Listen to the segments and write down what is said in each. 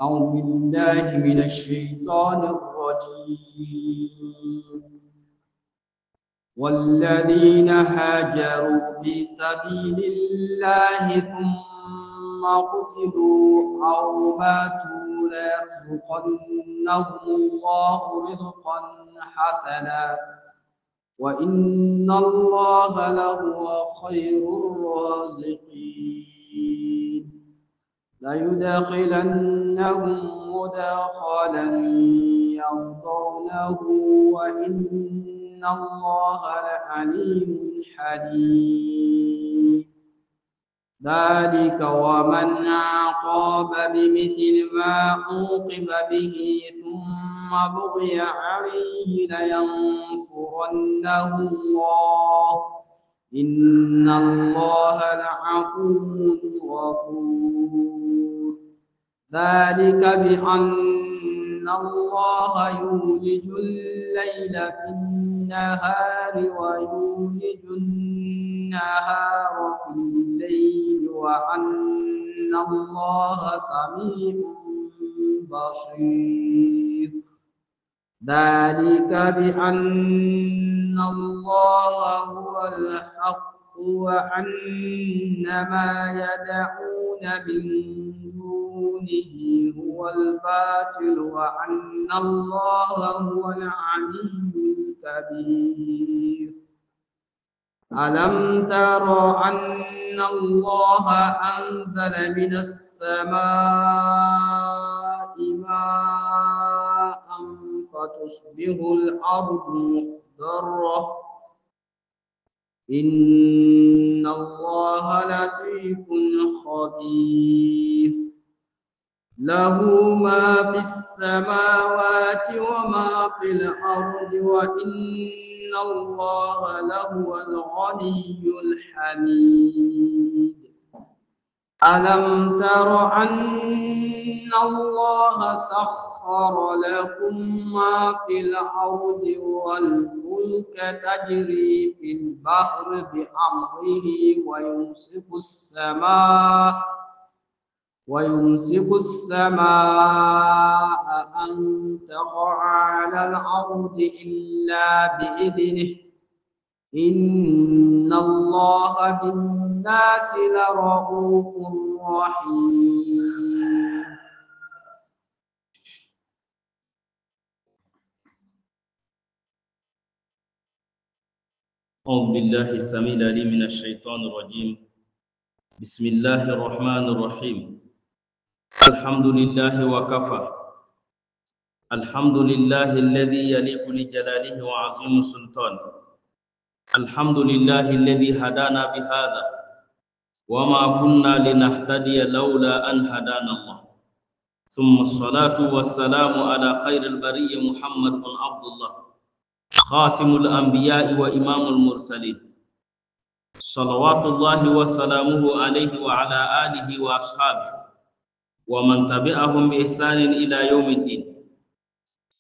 أعوذ بالله من الشيطان الرجيم والذين هاجروا في سبيل الله ثم قتلوا أو ماتوا ليرزقنهم الله رزقا حسنا وإن الله لهو خير الرازقين ليدخلنهم مدخلا يرضونه وإن الله لعليم حليم ذلك ومن عاقب بمثل ما عوقب به ثم بغي عليه لينصرنه الله إن الله لعفو غفور ذلك بأن الله يولج الليل في النهار ويولج النهار في الليل وأن الله سميع بصير ذلك بأن الله هو الحق وأن ما يدعون من دونه هو الباطل وأن الله هو العلي الكبير ألم تر أن الله أنزل من السماء ماء فتصبح الأرض مخضرة إن الله لطيف خبير له ما في السماوات وما في الأرض وإن الله لهو الغني الحميد ألم تر أن الله سخر لكم ما في الأرض والفلك تجري في البحر بأمره ويمسك السماء أن تقع على الأرض إلا بإذنه إن الله بالناس لرؤوف رحيم أعوذ بالله السميع العليم من الشيطان الرجيم بسم الله الرحمن الرحيم الحمد لله وكفى الحمد لله الذي يليق لجلاله وعظيم سلطانه الحمد لله الذي هدانا بهذا وما كنا لنهتدي لولا أن هدانا الله ثم الصلاة والسلام على خير البرية محمد بن عبد الله خاتم الأنبياء وإمام المرسلين صلوات الله وسلامه عليه وعلى آله وأصحابه ومن تبعهم بإحسان إلى يوم الدين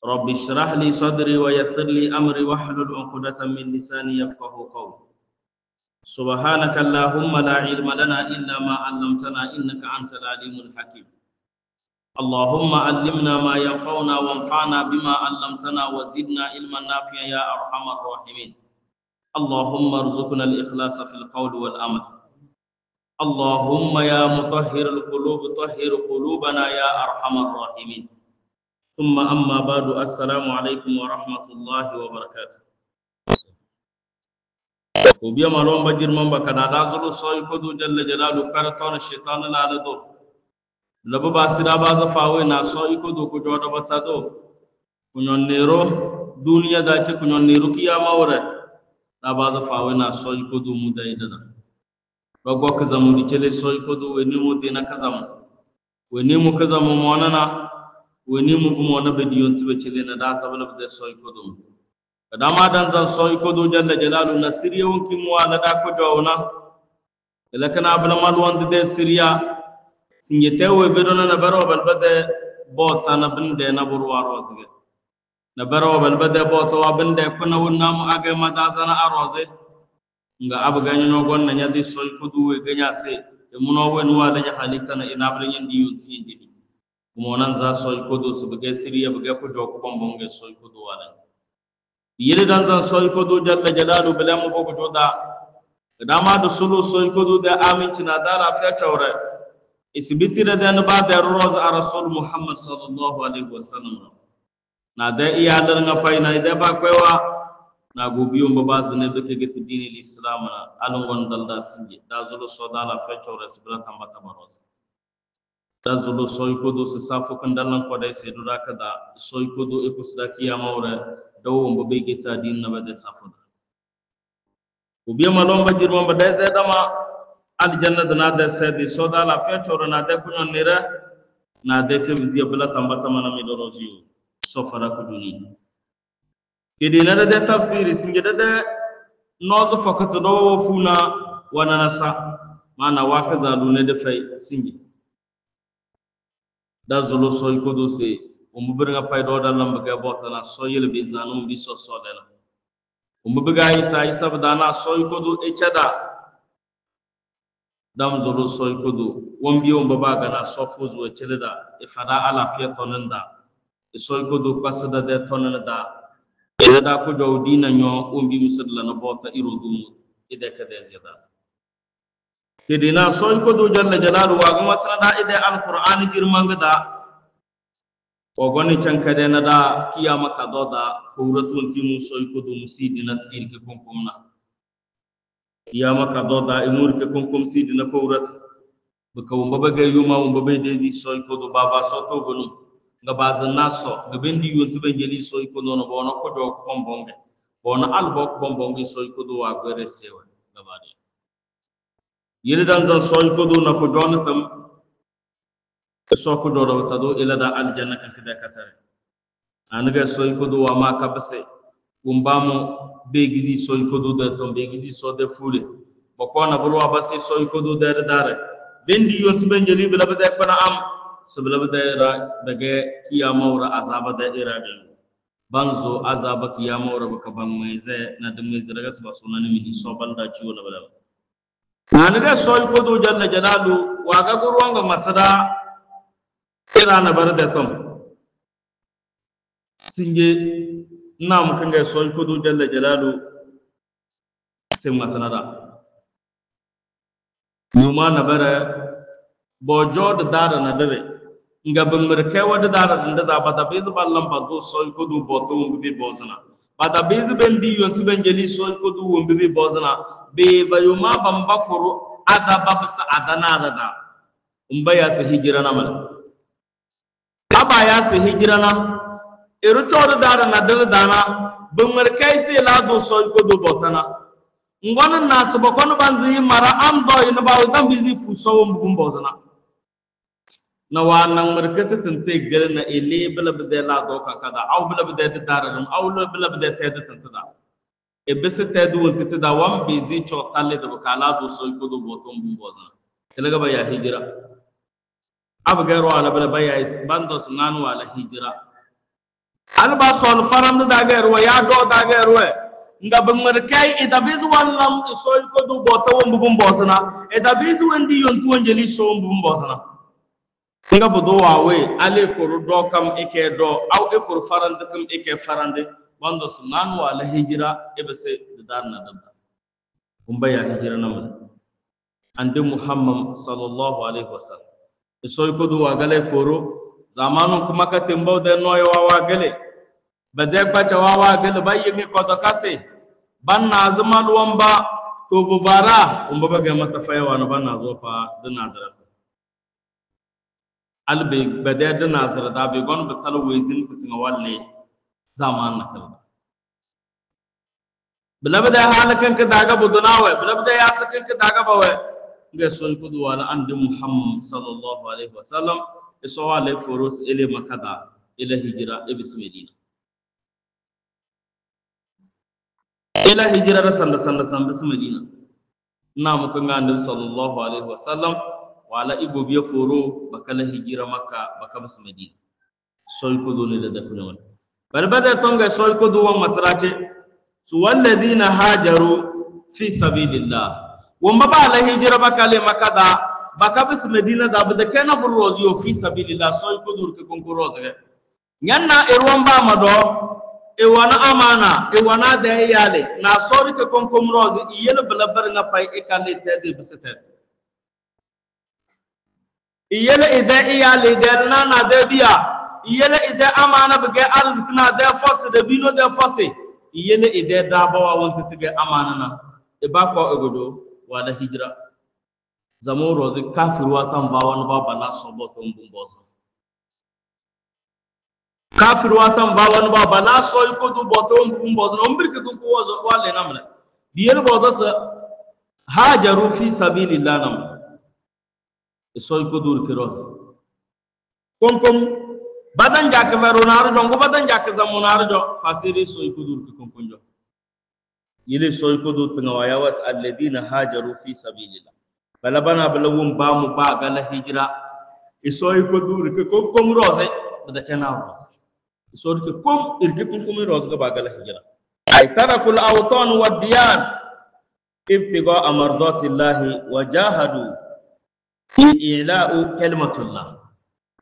رب اشرح لي صدري ويسر لي أمري واحلل عقدة من لساني يفقهوا قولي سبحانك اللهم لا علم لنا إلا ما علمتنا إنك أنت العليم الحكيم اللهم علمنا ما ينفعنا وانفعنا بما علمتنا وزدنا علما نافعا يا أرحم الراحمين اللهم ارزقنا الإخلاص في القول والأمل اللهم يا مطهر القلوب طهر قلوبنا يا أرحم الراحمين ثم أما بعد السلام عليكم ورحمة الله وبركاته وبيا مالون بجر من بكنا دازلو صوي كدو جل جلاله كارتون الشيطان لا لدو لبو باسدا باز فاوي نا صوي كدو كجودا بتادو كنون نيرو دنيا داچ كنون نيرو كياما وره نا باز فاوي نا صوي كدو مدايدنا بغو كزامو دي چلي صوي كدو ونيمو دينا كزامو ونيمو كزامو موننا ونيمو بمونا بديون تبه چلي نا دا سبل بده صوي كدو kadama dan zan soy ko do jalla jalalu na siriya wonki mo ala da ko jowna ila kana bala mal wonde de siriya sinye tewe bedona na baro bal bade bota na binde na burwa rozge na baro bal bade bota wa binde kuna wonna mu age madazana aroze nga ab ganyo no gonna nyadi soy ko do we ganya se e muno wen wala nya halitana ina bala nyandi yunti nyindi kuma nan za soy kodo su buge siriya buge ko joko bombonge soy kodo wala yiri dan zan soy kodo jalla jalalu bala mo bogo joda dama do sulu soy kodo da aminci na dala fa chawre isbitira da ba da roz a rasul muhammad sallallahu alaihi wasallam na da iyadar nga fay na da ba kwewa na gobiyo mbaba zane beke get dini islam na alongon dalda sinje da zulu sodala fa chawre sibra tambata maros da zulu soy kodo su safu kan dalan ko dai sai dura kada soy kodo e kusda kiyama wore dawo mbabe geta din na bade safu ubiya malon bajir mo bade sai dama aljanna da na da sai di sodala fa chawre na da kunon nira na da ke viziya bula tambata mana mi doroziyo sofara ko duni kidi na da tafsiri singe da nozo fakata do funa wana nasa mana waka zalu ne da fai singe da zulu soy kodo se umubirga pay do da lamba ga botana soyel bi zanu bi so sodela umubiga isa badana soy kodo e chada dam zulu soy kodo wombi baba ga na sofuzu e cheleda e fada ala fiya tonanda e soy kodo pasada de tonanda e da ko jawdina nyo umbi musadla na bota irudum ide kade zeda kidina soy kodo jalla jalalu wa gama tsana ide alquran jirmanga da o goni chankade na da kiyama kadoda kuratun timu soy kodo musidina tsir ke konkomna kiyama kadoda imur ke konkom sidina kurat baka umba bagay yuma umba be dezi soy kodo baba soto vonu nga bazan naso nga bendi yonti benjeli soy kodo no bono ko do kombonge bono albo kombonge soy kodo wa gore sewa gabade yele dan zan soy kodo na ko jonatam so ko do do tado ila da aljanna kan kada katare anaga soy kodo wa ma kabase umbamo be gizi soy kodo da to be gizi so de fule bako na bulwa base soy kodo da dare bendi yonti benjeli bila bada kana am sabla bada daga kiyama wura azaba da irabe banzo azaba kiyama wura baka ban mai zai na dum mai ziraga ba sunan mi so balda ciwo na bala anaga soy kodo jalla jalalu waga gurwanga matada irana barda tom singe nam kanga soy kodo jalla jalalu sin matanada numa na bara bojo da dara na dare nga bammer kai wada dara da bada bez ballam bado soy kodo boto umbi bozna bada bez bendi yonti benjeli soy kodo umbi bozna be bayuma bambakuru ada babsa adana da umbaya se hijira na mal aba ya se hijira na eru choro dara na dana bammer kai se la do soy kodo botana ngwana nasu bakono banzi mara amdo ina bawo zambizi fuso mbozna na wannan markata tante gare na ele bala bade la do ka kada aw bala bade daram aw bala bade tede tante da e bese tede wonte da wam bizi chotalle do kala do soy ko do botom mbozna kelaga ba ya hijira abgaro ala bala baya is bando sunanu wala hijira alba sol faram da garo ya do da garo nga bangmar kai e dabizu wallam soy ko do botom mbozna e dabizu wandi yontu wanjeli so mbozna nga bodo wawe ale koro do kam eke do aw e koro farande kam eke farande bando sunan wala hijira ebese darna dabba umbaya hijira namal ande muhammad sallallahu alaihi wasallam e soy ko do wagale foro zamanu kuma ka tembo de noy wawa gele bade bacha wawa gele bayye ko to kase banna azmal wamba to bubara umba ga mata fayawa no banna zo fa da nazarat albe bade da nazara da be gon ba tala wezin titinga walle zaman na kala bilabda halakan ka daga budunawe bilabda ya sakan ka daga bawe ga soy kudu wala ande muhammad sallallahu alaihi wasallam e so wala foros ele makada ila hijra e bismillah ila hijra sanda bismillah na mu kan ande sallallahu alaihi wasallam wala ibo biya foro bakala hijira makka baka bas madina soy ko do ne da kuno bal bada tonga soy ko do wan matrache su walladina hajaru fi sabilillah wamba bala hijira bakale makada baka bis medina da bada kana bur rozi yo fi sabilillah soy ko dur ke kon ko rozi nyanna irwan ba mado e wana amana e wana da yale na sori ke kon ko rozi yele balabar nga pay e kalle tede bisete yele ide yale del na de biya yele ide amana bege arzikna de force de bino de force yele ide da bawa wonte tige amana na e ba ko e godo wala hijra zamo rozi kafir watan bawan baba na soboto mbumboza kafir watan bawan baba na soy ko du boto mbumboza no mbirke ko wozo wale namle biyel bodo sa hajaru fi sabilillah nam soy ko dur ki rozi kom badan jak veronar dongo badan jak zamonar do fasiri soy ko dur ki kom jo yele soy ko dur tanga waya was alladina hajaru fi sabilillah balabana balawum ba mu ba gala hijra isoy ko dur ke kom roze bada kana roze isoy ke kom irke kom roze ga ba gala hijra ay tarakul awtan wad diyan ibtiga amardatillahi wa jahadu fi ila'u kalimatullah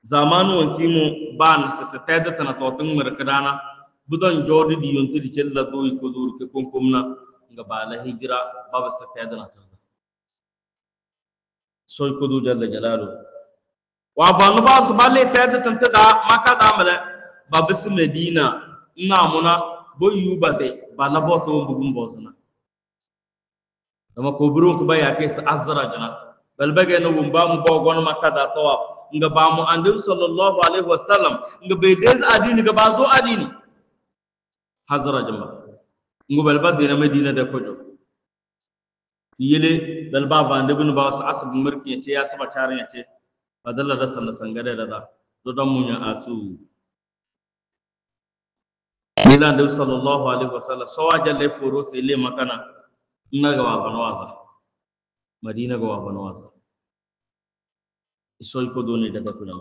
zamanu wankimu ban sa tada tana totun markadana budon jodi di yonti di cella do ko dur ke komna nga bala hijra baba sa tada na tsada soy ko du jalla jalalu wa ban ba su balle tada tanta da maka da mala baba su medina namuna boyu bade bala boto bugum bozna dama ko burun ko baya ke sa azra jana balbage no bumba mu bo gon maka da tawaf nga ba mu annabi sallallahu alaihi wasallam nga be des adini nga bazo adini hazra jama nga balba de na medina de kojo yele balba ba annabi no ba sa asab murki ce ya saba tarin ya ce badalla da san sangare da do dan munya atu ila annabi sallallahu alaihi wasallam sawaja le furo se le makana nga ga wa banwaza madina ga wa banwaza soy ko do ne daga kuna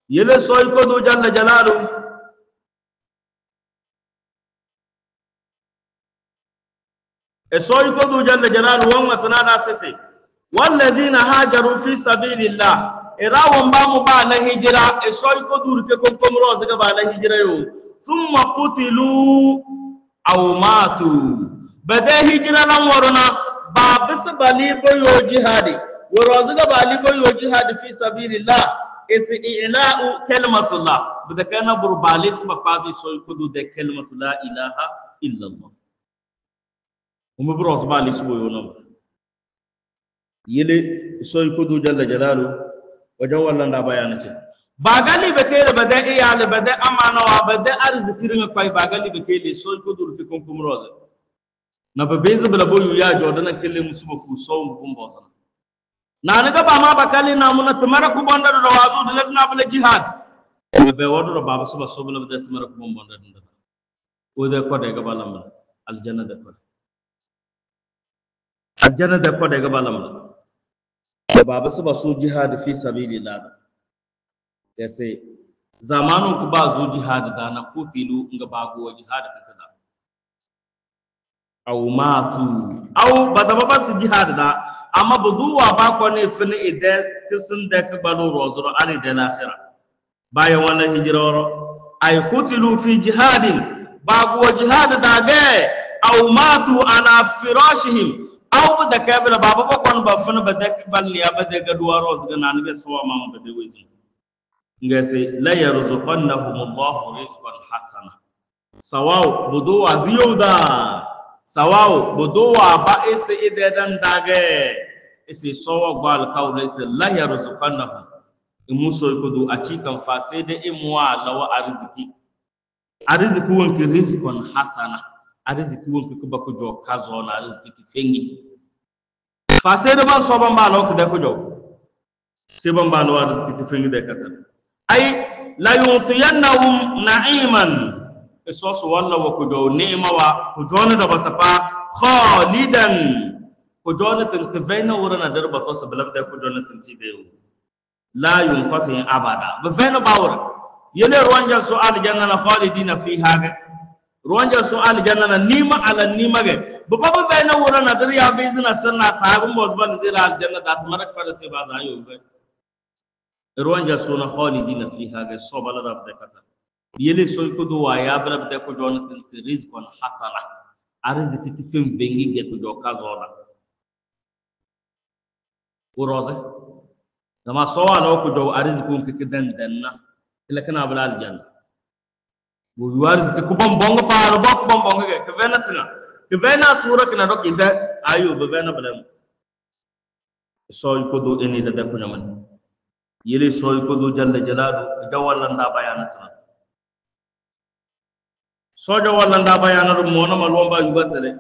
yele soy ko do jalla jalalu e soy ko do jalla jalalu wa matana na sese walladhina hajaru fi sabilillah irawon ba mu ba na hijira e soy ko dur ke kon komro zaga ba na hijira yo thumma qutilu aw matu bada hijira nan waruna ba bisa bali boyo jihadi warazuga bali boyo jihad fi sabilillah is i'la'u kalimatullah bada kana burbalis ba fazi soy kudu de kalimatullah ilaha illa allah umu bros bali boyo no yele soy kudu jalla jalalu wajan wallan da bayana ce ba gali be kele bada iyale bada amana wa bada arzikirin kai ba gali be kele soy kudu fi kun kumroze na ba bezi bala boyo ya jodana kele musu fu so mu bosa na ga ba ma bakali na mun tamara ku bonda do wazu de lagna bala jihad be wodo do baba suba so bala de tamara ku bonda do o de ko de ga balam aljanna de ko aljanna de ko de ga balam de baba suba so jihad fi sabilillah yace zamanun ku ba zu jihad da na ku tilu nga ba go jihad kada aw matu aw badaba bas jihad da amma buduwa ba ko ne fini ide kisun da ka balo rozuro ani da lakhira bayan wannan hijiroro ay kutilu fi jihadin ba go jihad da ga aw matu ala firashihim aw da kabira baba ko kon ba fini ba da balli ya ba da ga duwa roz ga nan ga sawa ma ba da wezi ngase la yarzuqannahumullahu rizqan hasana sawaw buduwa ziyuda sawaw buduwa ba ise idedan dage ise sowa gbal kawle ise la yarzuqannahum imuso ikudu achikan fasede imwa lawa arziki wonki rizqan hasana arziki wonki kuba ko jo kazo na arziki ki fengi fasede ba so ba mbalo ko de ko jo se ba mbalo arziki ki fengi de katan ay la yutiyannahum na'iman isoso walla wa ko do neema wa ko jona da batapa khalidan ko jona tan tafena wurana darba to sabla da ko jona tan tibe la yunqati abada ba fena bawra yele wanja so aljanna na khalidina fiha ruwanja so aljanna na nima ala nima ge baba be na wura na dar ya be zina sanna sahabun bozban zira aljanna da marak fara sai ba za yo be ruwanja so na khalidina fiha ge so bala rabbe kata yele so ko do wa ya bala be ko jonathan si rizqan hasana arziki ki fim bengi ge ko do kazona uroze dama so wa no ko do arziki ki dan danna ila kana bala aljanna wo arziki ko bongo pa ro bongo ge ke venatina ke vena sura kana do ki da ayo be vena bala so ko do eni da ko nyaman yele so ko do jalla jalalu jawalla nda bayanatina soja walla nda bayana dum mona malomba yubatale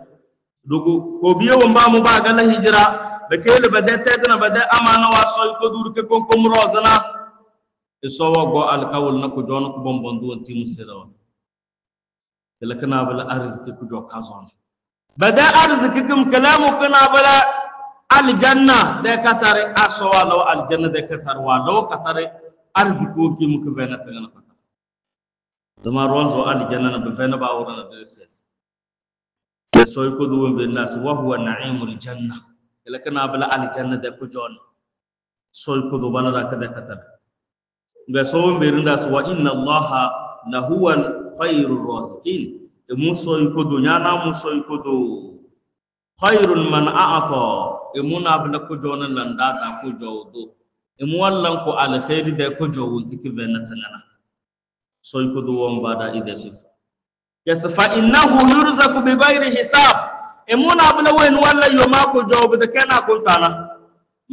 dugu ko biye wamba mu ba gala hijra be kele be detedna be de amana wa so ko dur ke kon kom rozana e so go al kawl na ko jon ko bombondu on ti musela kala kana bala arziki ko jo kazon be de arziki kum kalamu kana bala al janna de katare aso wala al janna de katar wala katare arziki ki mu ko bena tsana dama ronzo aljanna na bafena ba wona na desse so ko do won nas wa huwa na'imul janna ila kana bala aljanna de ko jon so ko do bala da kada katar be so won berinda so wa inna allaha la huwa khairur raziqin e mu so ko do nyana mu so ko do khairul man a'ata e mu na bala ko jon landa ta ko jawdo e mu wallan ko al khairi de ko jowul tiki vena tangana so ko do won bada ide sifa yasfa innahu yurzaku bi ghairi hisab e muna bula wen walla yoma ko jawb de kana ko tana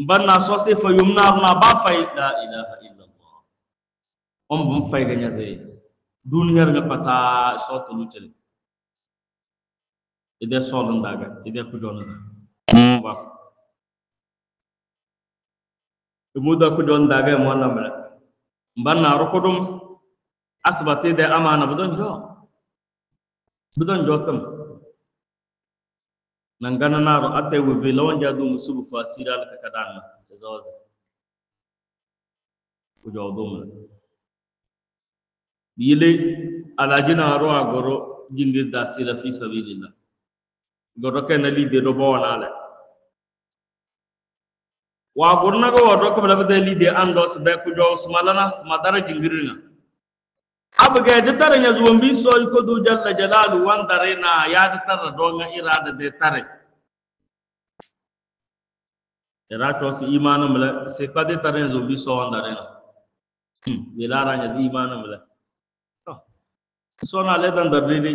banna so sifa yumna na ba fay la ilaha illa allah bum fay ga nyaze duniyar nga pata so to lutel ide so ndaga ide ko jona ba e muda ko jon daga mo na mala banna ro ko dum asbate de amana budon jo tam nangana naro ate we velon jadu musubu fasira al kadana zawazi ujo dum yile alajina ro agoro jindi dasila fi sabilillah goro ken ali de do bona le wa gorna go do ko bla de li de andos be ku jo smalana smadara jingirina abga de tare nya zuwambi so ko du jalla jalalu wandare na ya de tare do nga irada de tare era to si imanam la se ka de tare zuwambi so wandare na wilara nya di imanam la so na le dan dardidi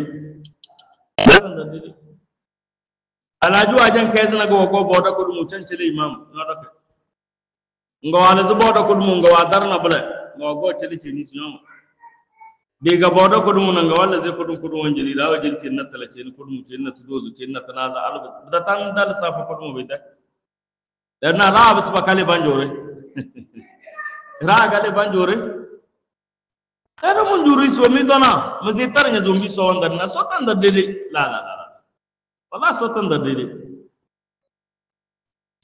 alaju ajan kaizna go ko boda ko dum chancele imam ngada ngo wala zu boda ko dum ngo wadarna bala ngo go cheli chini siyo diga bodo ko dum nga wala ze ko dum wonjiri dawo jel tinna tala cin ko dum tinna tudozu tinna tanaza alba da tan dal safa ko dum bida na ra bas bakale banjore ra gale banjore era mun juri so mi dona mazitar nya zombi so wanda na so tan da dele la wala so tan da dele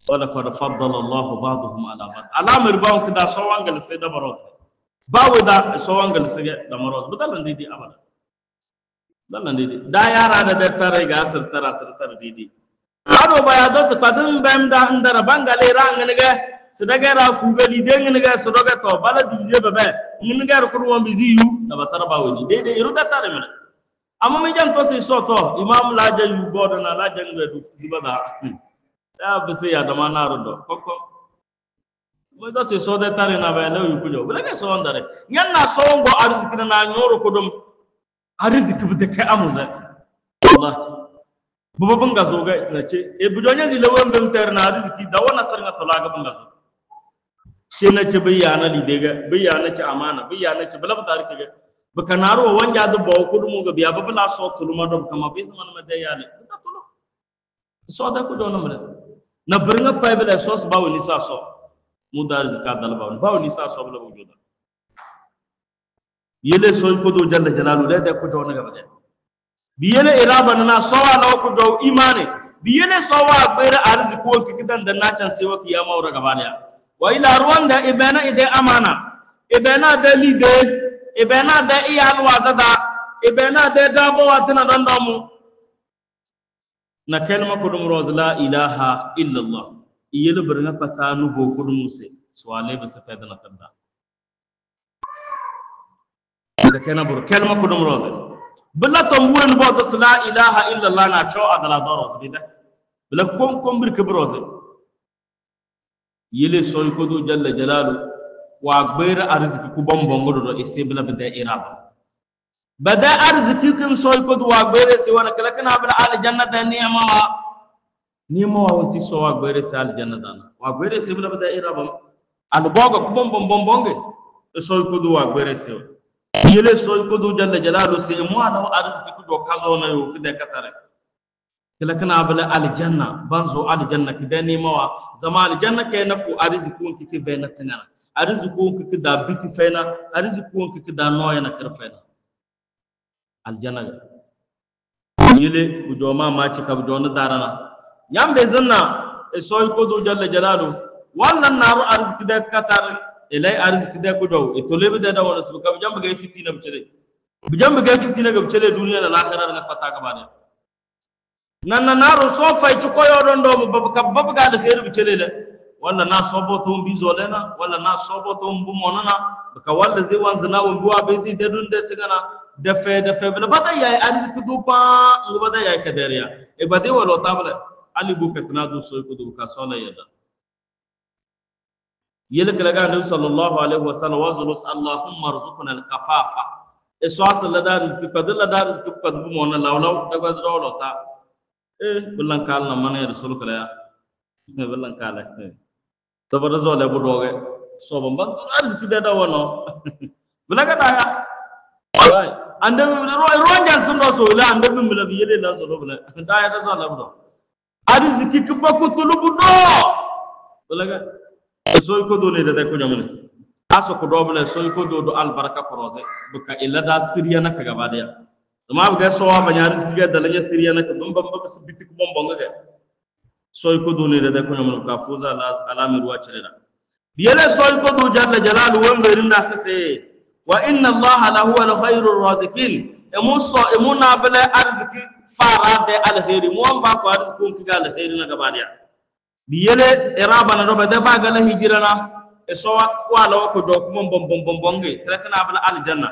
wala qad faddala allah ba'dhum ala ba'd alamir baun kida so wangal sai da baroz bawo da so wangal sige da maroz budalan didi abada dalan didi da yara da dattare ga sirtar didi ado baya do su padin bam da ndara bangale rang ne ga su daga ra fugali den ne ga su daga to bala dije bebe min ga ko won biziyu da batara bawo ni dede iru da tare mena amma mi jan to si soto imam la jan bodo na la jan du zibada da bisi ya da manaro do kokko mo do se so de tare na ba na yu kujo bula ke so ndare nyanna so ngo arziki na nyoro ko dum arziki bu de kai amuza wallahi buba banga zo ga na ce e bujonya zi lawon bam tar na arziki da wannan sarga talaga banga zo ce na ce bayyana li daga bayyana ce amana bayyana ce bala tar ke ba kanaro wanja do ba ko dum ga biya ba bala so tuluma do kama be zaman ma da yale ta tulo so da ko do na mala na bringa pay bala so ba woni sa so mudar zakat dal bawo ni sa so bala wujuda yele so ko do jalla jalalu de ko to na ga ba biyele iraba na sawa na ko do imane biyele sawa bayra arziki ko kidan da na can sai wa kiyama wura gaba daya wa ila ruwanda ibana ide amana ibana da lide ibana da iyal wazada ibena de dabo watna dandamu na kalma kudum roz la ilaha illa Allah iyele birna pata nouveau kudum se swale be se pedana tanda da kana bur kalma kudum roz billa tamburen bo da la ilaha illa Allah na cho adala daro bida billa kom bir kibroz yele soy kudu jalla jalalu wa gbeer arziki ku bombongo do ese billa be da iraba bada arziki kin soy kudu wa gbeer se wana kala kana billa al jannata ni'ma wa wasi so wa gbeer se al jannata wa gbeer se billa be da iraba al boga ku bombonge soy kudu wa gbeer se yele soy kudu jalla jalalu se mo ana arziki ku do kazo na yo kide katare kala kana bala aljanna banzo aljanna kidani mawa zama aljanna kay naku arzikun kike bayna tangana arzikun kike da biti fena arzikun kike da noya na karfena aljanna yele ku joma ma ci kab jona darana yambe zanna e soy ko do jalla jalalu wallan naru arziki da katar ilai arziki da ku do e tolebe da wala su kab jamba ga fitina bicele bijamba ga fitina ga bicele duniya na akhirah na fata ka bane nanna naro sofa ci koyo don do babu ga da khairu bicele walla na sobo to mbizo lena walla na sobo to mbu monana baka walla zai wanzana wa duwa be zai da dun da tsingana da fe bala bada yayi arziki du pa ngo bada yayi kadariya e bade wala tabla ali bu katna du soy ko du ka sola yada yele kala ga nabi sallallahu alaihi wasallam wazulus allahumma arzuqna alqafafa e so asala da rizqi padalla da rizqi padbu mona lawlaw da ga do ta bulan kala mana rasul kala ya bulan kala to bada zo le bu doge so ban arziki da wono bulaga da ya ay ande ronjan sun do so la ande bim la yele la so bula da ya da so la bu arziki ku ba ku tulubu do bulaga so ko do ne da ko nyamane aso ko do bula so ko do albaraka projet buka illa da siriya na kaga badaya ma ga so wa banya rizki ga dalanya siriya na dum bam ba su bitik bombonga ga soy ko do ne da ko nyamul ka fuza alami ruwa cireda biyele soy ko do jalla jalalu wanda rinda sase wa inna allaha la huwa al-khairur raziqin emuna bala arziki fara da alkhairi mu an ba ko arzikun kiga alkhairi na gaba daya biyele iraba na roba da ba ga la hijrana e so wa la ko do kuma bombonge kala kana bala aljanna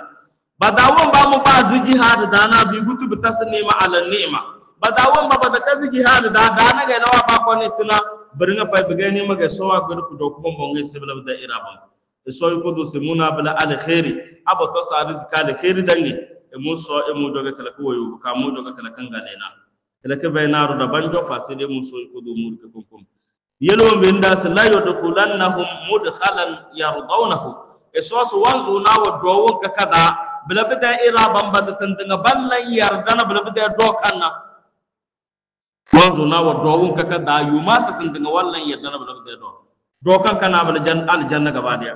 badawon ba mu ba jihad da na bi gutu bi tasnima ala ni'ma badawon ba da kazi jihad da na ga lawa ba ko ne sina birnga fay bi gani maga so wa gutu do kuma bombonge sibla da iraba e so ko do simuna bala alkhairi aba to sa rizqa alkhairi dangi e mu so e mu doga kala ko yo ka mu doga kala kan galena kala ke baynaru da banjo fa sai de mu so ko do mu ke kum yelo binda la yudkhulannahum mudkhalan yardawnahu e so wanzu na wa do ka kada bala bida ira bamba da tandanga ballan yardana bala bida do kanna wanzu na wa do ka kada yuma ta tandanga wallan yardana bala bida do kan kana bala aljanna gaba daya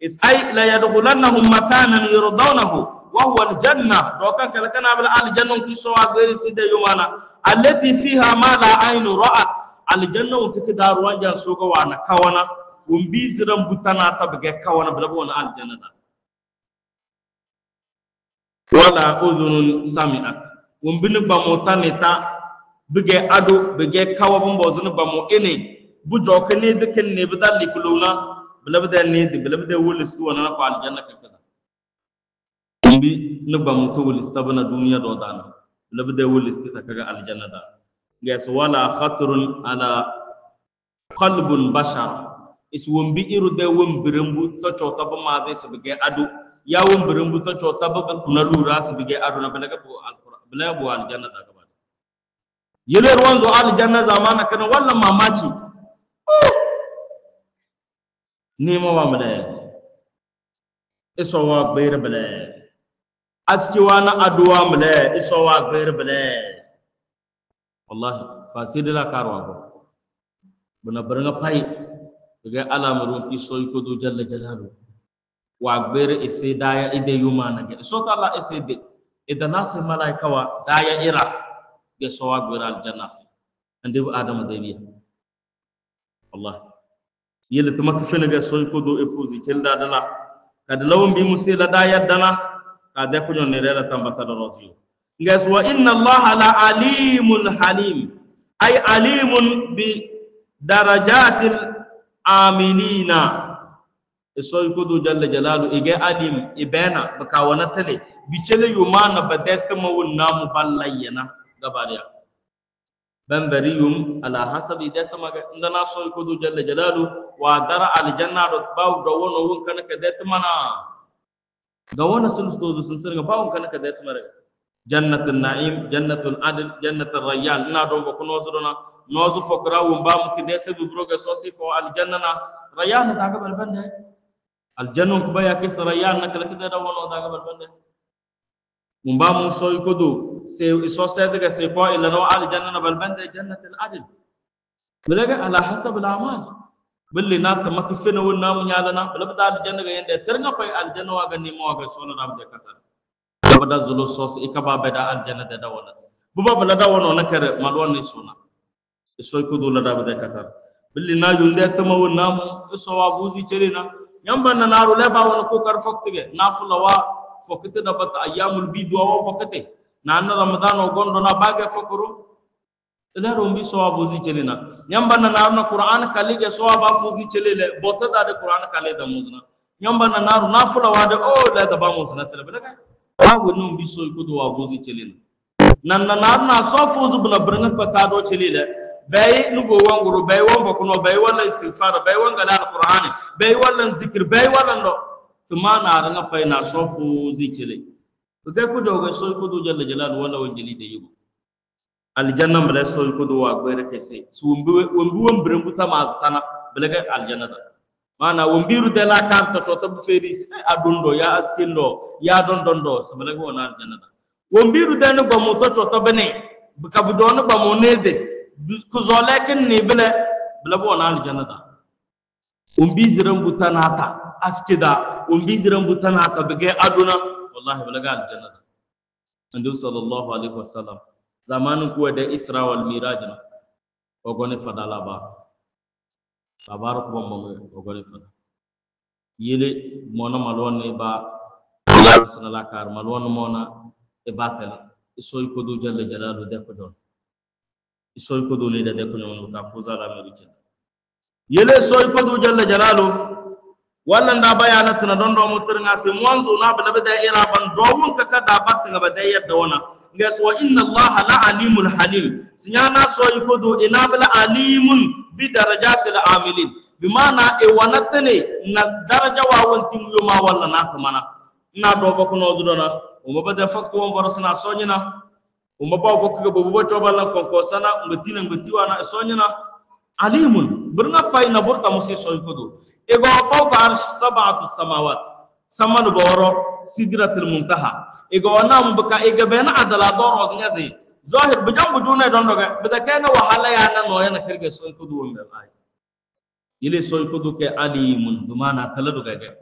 is ay la yadkhulannahum makanan yardawnahu wa huwa aljanna do kan kala kana bala aljanna ki so wa gari sida yumana allati fiha ma la aynu ra'at aljanna wo kike daru wanja so ga wana kawana umbi ziran butana tabge kawana bala wona aljanna da wala udhunun sami'at umbini bamo tanita bige ado bige kawa bombo zunu bamo ene bu jokene de kenne bidalli kuluna bala bidal ne de bala bidal wulis to wana ko aljanna kaza umbi ne bamo to wulis tabana duniya do dana bala bidal wulis ta kaga aljanna da gas wala khatrun ala qalbun bashar is wumbi iru de wumbirambu to chota ba ma de se bige ado yawon birimbu ta chota ba kuna lura su bige ado na balaga bu alquran balaga bu aljanna da gaba yele ruwan zo aljanna zamana kana wallan mamaci ne ma wa mala iso wa bayra bala aski wana adwa mala iso wa bayra bala wallahi fasidila karwa ko buna baranga pai daga alamurun ki soy ko do jalla jalalu wa gbere ese daya ide yuma na ge so ta Allah ese de idana se malaika wa daya ira ge so wa gbere aljanna se ande bu adam de ni Allah yele to makka fene ge so ko do e fuzi telda dala kad lawum bi musila daya dana ka de kunyo ne rela tambata da rozio ngas wa inna allaha la alimul halim ay alimun bi darajatil amilina isoy kudu jalla jalalu ige alim ibena baka wana tale bicele yumana badetma wunna muballayana gabariya bambariyum ala hasabi detma ndana soy kudu jalla jalalu wa dara al janna do baw do wono won kana ka detma na ga wona sulsto sun sirga baw kana ka detma re jannatul naim jannatul adl jannatul rayyan ina do ko nozo dona nozo fokra wum bam ki dese bi broge sosi fo al janna rayyan ta ga balbande al jannu ko baya ki rayyan nakala ki da wono da ga balbande mumbamu soy kodo se so daga se ko ila no al janna balbande jannatul adl bulaga ala hasab al a'mal billi na ta makfina wonna mun yalana balabda al janna ga yende terna koy al janna wa ga ni mo ga solo dam de katar bada zulu sos ikaba beda al janna de dawanas buba bala dawono nakare malwan ni suna soy kodo la da de katar billi na yunde tama wonna mu so wa buzi cerina yamba na naru le ba wona ko kar foktige nafula wa fokete da bata ayyamul bid wa fokete na ramadan o gondo na bage fokuru ila rombi sawabu zi celina nyamba na naruna qur'an kalige sawaba fuzi celele bota da qur'an kale da muzna nyamba na naru nafula wade o la da ba muzna tele belaga wa wonum bi so ko do wa fuzi celina nan na naruna so fuzu bula branga pata do celele bay nugo wanguru bay won fokuno bay wala istighfar bay wangala alquran bay wala zikr bay wala ndo tuma na ranga pay na sofu zikile to de ko dogo so ko do jalla jalal wala wajili de yugo aljanna mbele so ko do wa gwere kese sumbi wombi wombre ta maztana belega aljanna da mana wombiru de la kan to to bu feris adundo ya askindo ya dondondo so belega wona aljanna da wombiru de no gomo to bene buka bu do no gomo nede ku zolekin ne bele wona aljanna da wombi ziran butanata askida wombi ziran butanata bege aduna wallahi belega aljanna da andu sallallahu alaihi wasallam zamanin kuwa da isra wal miraj na ogone fadala ba babar ko mo ogone fada yele mona malon ne ba Allah subhanahu kar malon mona e batal isoy ko do jalla jalalu de ko don isoy ko do le de ko non ka fuza la mirij yele soy ko do jalla jalalu wallan da bayanat na don do mutir ngase monzo na bala da ira ban do mun ka kada bat nga ba da yadda wana ngas wa inna allaha la alimul halim sinyana so ikodo inabla alimun bi darajatil amilin bimana e wanatane na daraja wa wanti yoma walla na tamana na do foko no zudona o mabada fakto won warasna sonyina o mabba foko go bobo to ballan ko sana mbatina mbatiwana sonyina alimun burna pay na burta musi so ikodo e go fawqa arsh sab'atu samawat samanu bawro sidratul muntaha ego nam baka ega bena adala doro zinyazi zahir bujam bujuna don doga bidakena wahala ya na no yana kirge so ko du wonde ay ile so ko du ke alimun dumana taladu gaga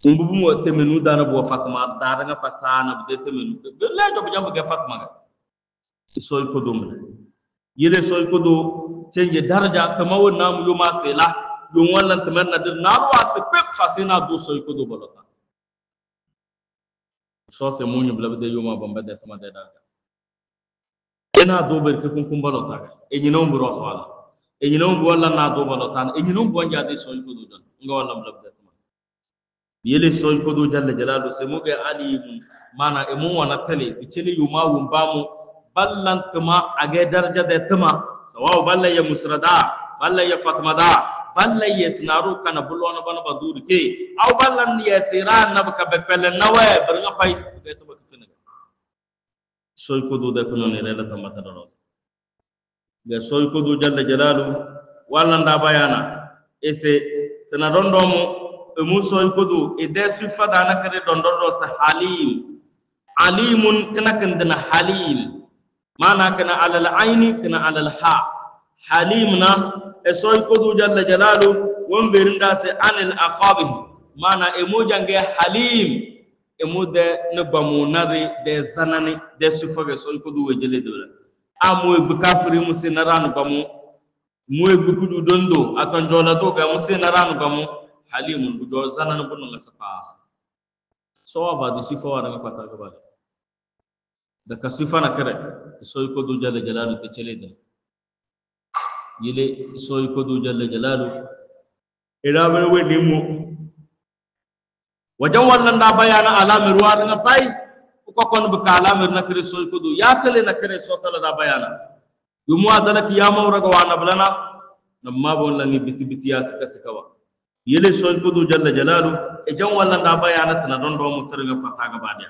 umbu mo temenu dana bo fatma dara nga fatana be temenu le do bujam ga fatma ga so ko du ile so ko du cenge daraja tamawo nam yuma sela dum wallan tamanna dir narwa se pep fasina do so ko du bolota so se munyu blabde yuma bamba de tama de daga ena do ber ke kun balota e nyino mburo wala e nyino wala na do balota e nyino bonja de so ko do don nga wala blabde tama yele so ko do jalla jalalu se muge ali mana e mun wana tele bi tele yuma wumbamu ballantuma age darja de tama sawa balla ya musrada balla ya fatmada balla yesnaru kana bulwana bana badur ke aw ballan yesiran nabka be pele nawe berga pay be to bak fina soy ko do de ko non rela tamata do be soy ko do jalla jalalu walla nda bayana ese tana dondo mo e mu soy ko do e de sifada na kare dondo do sa halim alimun kana kandana halim mana kana alal aini kana alal ha halimna e soy ko du jalla jalalu won berinda se anil aqabih mana e mo jange halim e mo de ne bamunari de zanani de sufage soy ko du wejele dola amo e bukafri musinaranu bamu mo e bukudu dondo aton jola do ga musinaranu bamu halimun bu do zanani bunu ngasapa so ba du sifa wa nga pata ga ba da ka sifa na kare so ko du jalla jalalu te chele da yile so ko du jalla jalalu ila bar we dimmo wajen wallan da bayana alamir wa na pai ko kon bu kalamir na kare so ko du ya tale na kare so tala da bayana yumu adala kiyama uraga wa na blana namma bon langi biti biti ya sika wa yele so ko du jalla jalalu e jan wallan da bayana tana don do mu targa fata ga badiya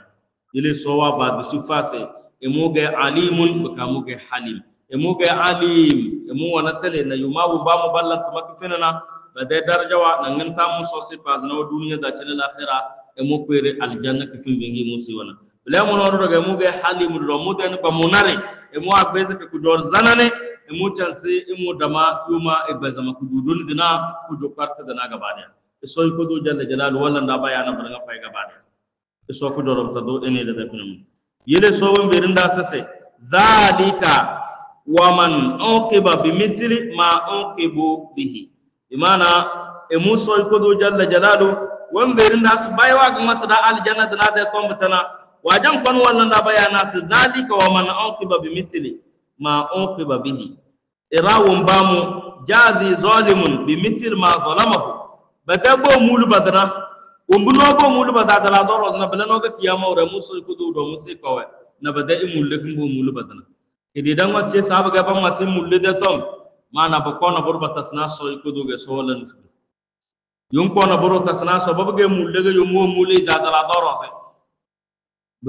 yele so wa ba du sifase e mo ga alimun ka mo ga halim e mo ga alim e mo wana tale na yuma ba mu ballan maka fenana ba da daraja wa nan nganta mu so se pas na duniya da cin al-akhirah e mo pere aljanna ki fi wengi musi wana bla mo no roga mo ga halim do mo den ba munare e mo agbeze ku dor zanane e mo chanse e mo dama yuma e bazama ku dudul dina ku do karta dana gabade e so ko do jalla jalal wala nda bayana bar nga fay gabade e so ku dorom ta do ene da defnum yele so won berinda sase zalika wa man uqiba bimithli ma uqibu bihi imana e mo so ko do jalla jalal won berinda su baywa ga mata da aljanna da da ko mutana wajan kon wala nda bayana su zalika wa man uqiba bimithli ma uqiba bihi irawun bamu jazi zalimun bimithli ma zalamahu bagabo mulu badana umbuno bo mulu badada la doro na belano ga kiyama ore muso ko do muso ko na bada imulle kumbo mulu badana kidi dan wacce sabu ga ban wacce mulle de tom mana ba ko na burba tasna so ko do ga so wala nusu yum ko na buru tasna so babu ga mulle ga yum mulle da la doro se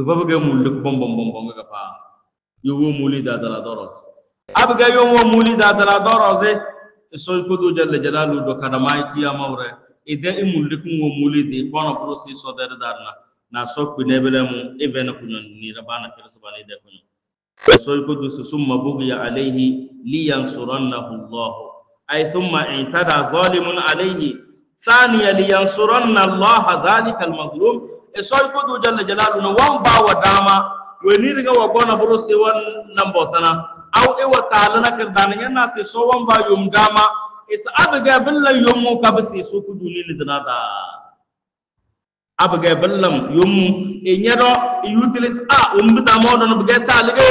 babu ga mulle ko bom bom bom ga pa yum mulle da la doro ab ga yum mulle da la doro se so ko do jalla jalalu do kada mai kiyama ore ide imulle ko mulle de kono prosi so der darna na sokku nebele mu evena kunyon ni rabana kirsa bani de kunyon so ko do summa bughiya alayhi liyansurannahu Allah ay thumma intada zalimun alayhi thaniya liyansuranna Allah dhalika almazlum so ko do jalla jalalu no wan ba wa dama weni riga wa gona prosi wan nambotana aw e wa ta'ala na kirdana yana se so wan ba yum dama is abga billahi yum ka basi so ku duni lidnada abga ballam yum e nyado utilis a umbita modo no bga talige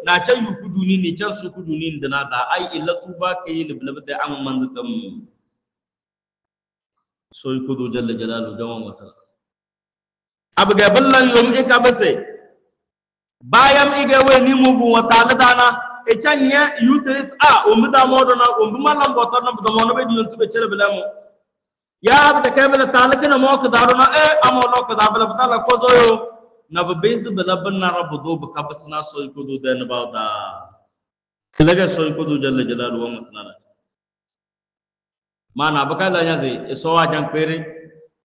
na cha yu ku duni ni cha su ku duni lidnada ai illatu ba kay liblabde am mandatam so ku do jalla jalalu jawama ta abga ballam yum e ka basi bayam ige we ni mu fu wa ta'ala dana e chanya utilis a umbita modo na umbimalam botor na bodo be diyon tibe chere belamu ya abda kamela talaka na mo ka daruna e amolo ka dabla batala ko zoyo na bezi belaban na rabudo ba kabasna so ko do den bawda laga so ko do jalla jalalu wa mutnana mana bakala nya ze so wa jan pere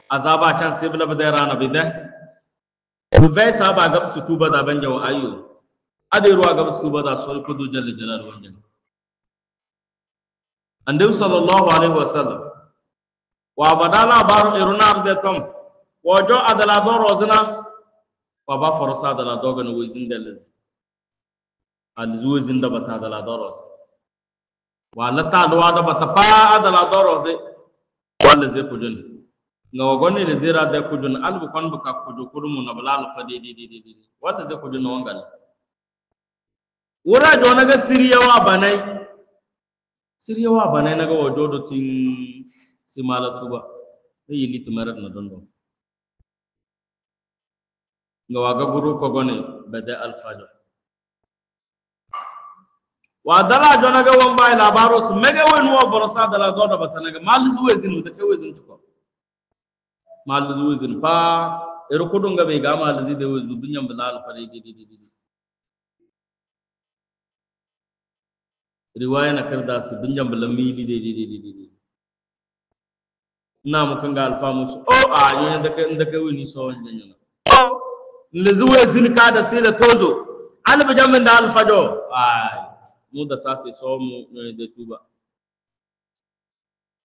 azaba chan sibla badara na bida be saba gab su tuba da banjaw ayu ade ruwa gab su tuba da so ko do jalla jalalu wa jan annabi sallallahu alaihi wasallam wa badala baru irunar de tom wojo adala do rozna wa ba forosa adala do gano wizin dalaz alzuwizin da bata adala do roz wa lata do da bata pa adala do roze wala ze kujun ngawa gonni le zira de kujun albu kon buka kuju kurumu na balal fadi di wata ze kujun wangal wura do naga siriyawa banai naga wojo do tin simala tuba e yili tumarat na dondo ngawaga guru ko gone bada al fajr wa dala jona ga wamba ila baros mega wenu wa forosa dala dodo batanaga mal zuwezin mutake wezin tuko mal zuwezin pa ero ko donga be ga mal zide wezu dunyam bilal fare di riwaya na karda su dunyam bilami di na mu kan ga alfamus o a yin da kai wani so wannan yana le zuwe zin ka da sai da tozo alba jamin da alfajo ai mu da sase so mu da tuba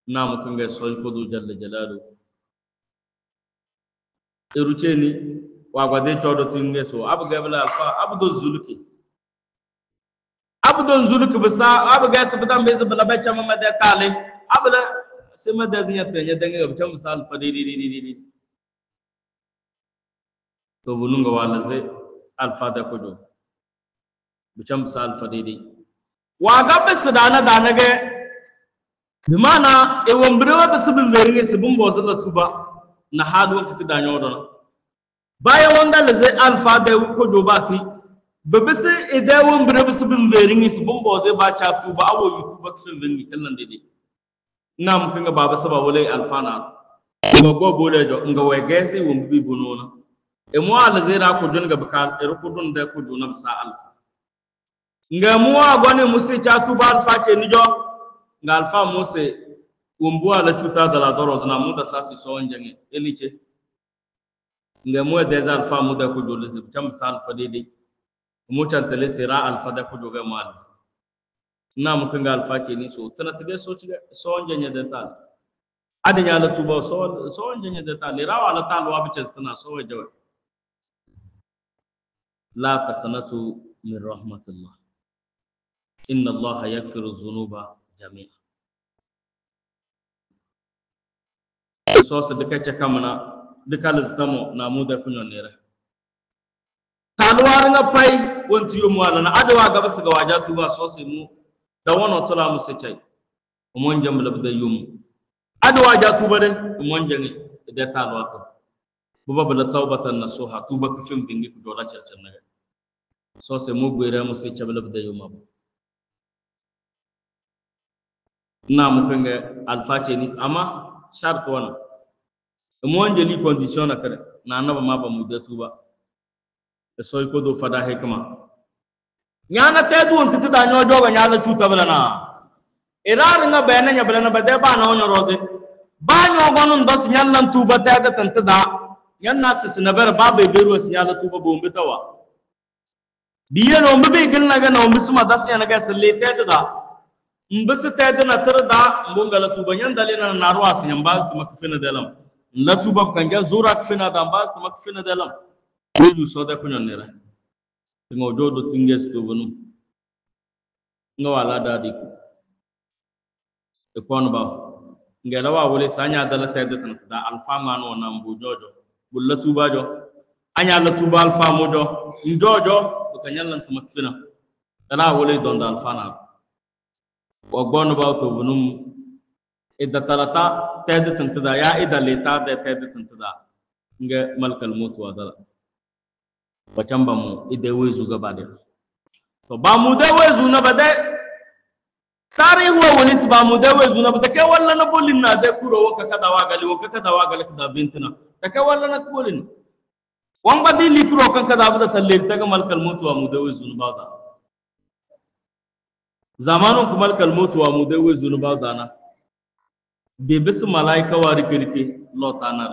na mu kan ga so ko do jalla jalalu eruce ni wa gwade todo tinge so abu ga bala alfa abdu zuluki bisa abu ga sabadan bai zabala bacca mamma da tale abula sai madazin ya tanya dange ga can misal fa dai to bununga wala zai alfa da kujo bicam sa alfa dai wa ga bis dana ga bi mana e wombre wa bis bin veringe sibun bozo la tuba na hadu ka kidanyo don baya wanda la zai alfa da kujo basi babisi ida wombre bis bin veringe sibun bozo ba cha tuba awo youtube kin veringe kallan dai nam kinga baba saba wala alfa na go bole jo nga wegesi wombi bunona e mo ala zera ko jonga bakal e ko don da ko jonam sa alfa nga mo agone musi cha tuba alfa che ni jo nga alfa mose wombu ala chuta dala doro na muda sasi so onjange eliche nga mo de za alfa muda ko jole se cham sa alfa de mo chantale sera alfa da ko joga mal nam kinga alfa che ni so tana tige so onjanye de tal adanya la tuba so onjanye de tal rawa la tal wa bice tana so wajawa la taqnatu min rahmatillah inna allaha yaghfiru dhunuba jami'a so se dika ce kamana dika laztamo na mu da kunyon ne ra talwar na pai wanti yo muwala na adawa gaba su ga waja tuba so se mu da wono tola mu se chai mon jambla da yum adawa ja tuba de mon jangi de talwato buba bala tawbatan nasuha tuba ku fim bingi ku dola cercen naga so se mu gwere mu se chabla da yum abu na mu kanga alfa ce ni amma shart wana mo anjeli condition akare na annaba ma ba mu da tuba da soy ko do fada hikma nyana te du onti da nyo joga nyala chuta bala na irar nga bena nya bala na bade ba na onyo rose ba nyo gonun dos nyallan tuba te da tanta da yanna sis na ber ba be beru as nyala tuba bo mbitawa diye no mbe gil na ga no misma das yana ga salle te da mbisi te na tirda mbongala tuba nyandale na narwa as nyamba tu makfina dalam la tuba kanga zura kfina da mbas tu makfina dalam ko so da kunyon nera ngo jodo tinges to vonu ngo wala da di e kono ba ngela wa wole sanya dala te da alfa mano na mbu jojo bulla tuba jo anya la tuba alfa mojo njojo ko kanyallan tu makfina dala wole don da alfa na وغبون باوتو فنوم إذا تلتا تهد تنتدا يا إذا لتا تهد تنتدا نجا ملك الموت وادلا وجنبامو إذا ويزوجا بعدين فبامو ده ويزونا بعدين تاريخ هو وليس بامو ده ويزونا بعدين كي ولا نقولنا ده كورو وكذا واقالي كذا بنتنا تكي ولا نقولين وان بدي ليكرو كذا بعدين تلين تكي ملك الموت وامو ده ويزونا بعدا zamanun kumal kalmotu wa mudai wai zunuba dana be bisu malaika wa rikirke lotanar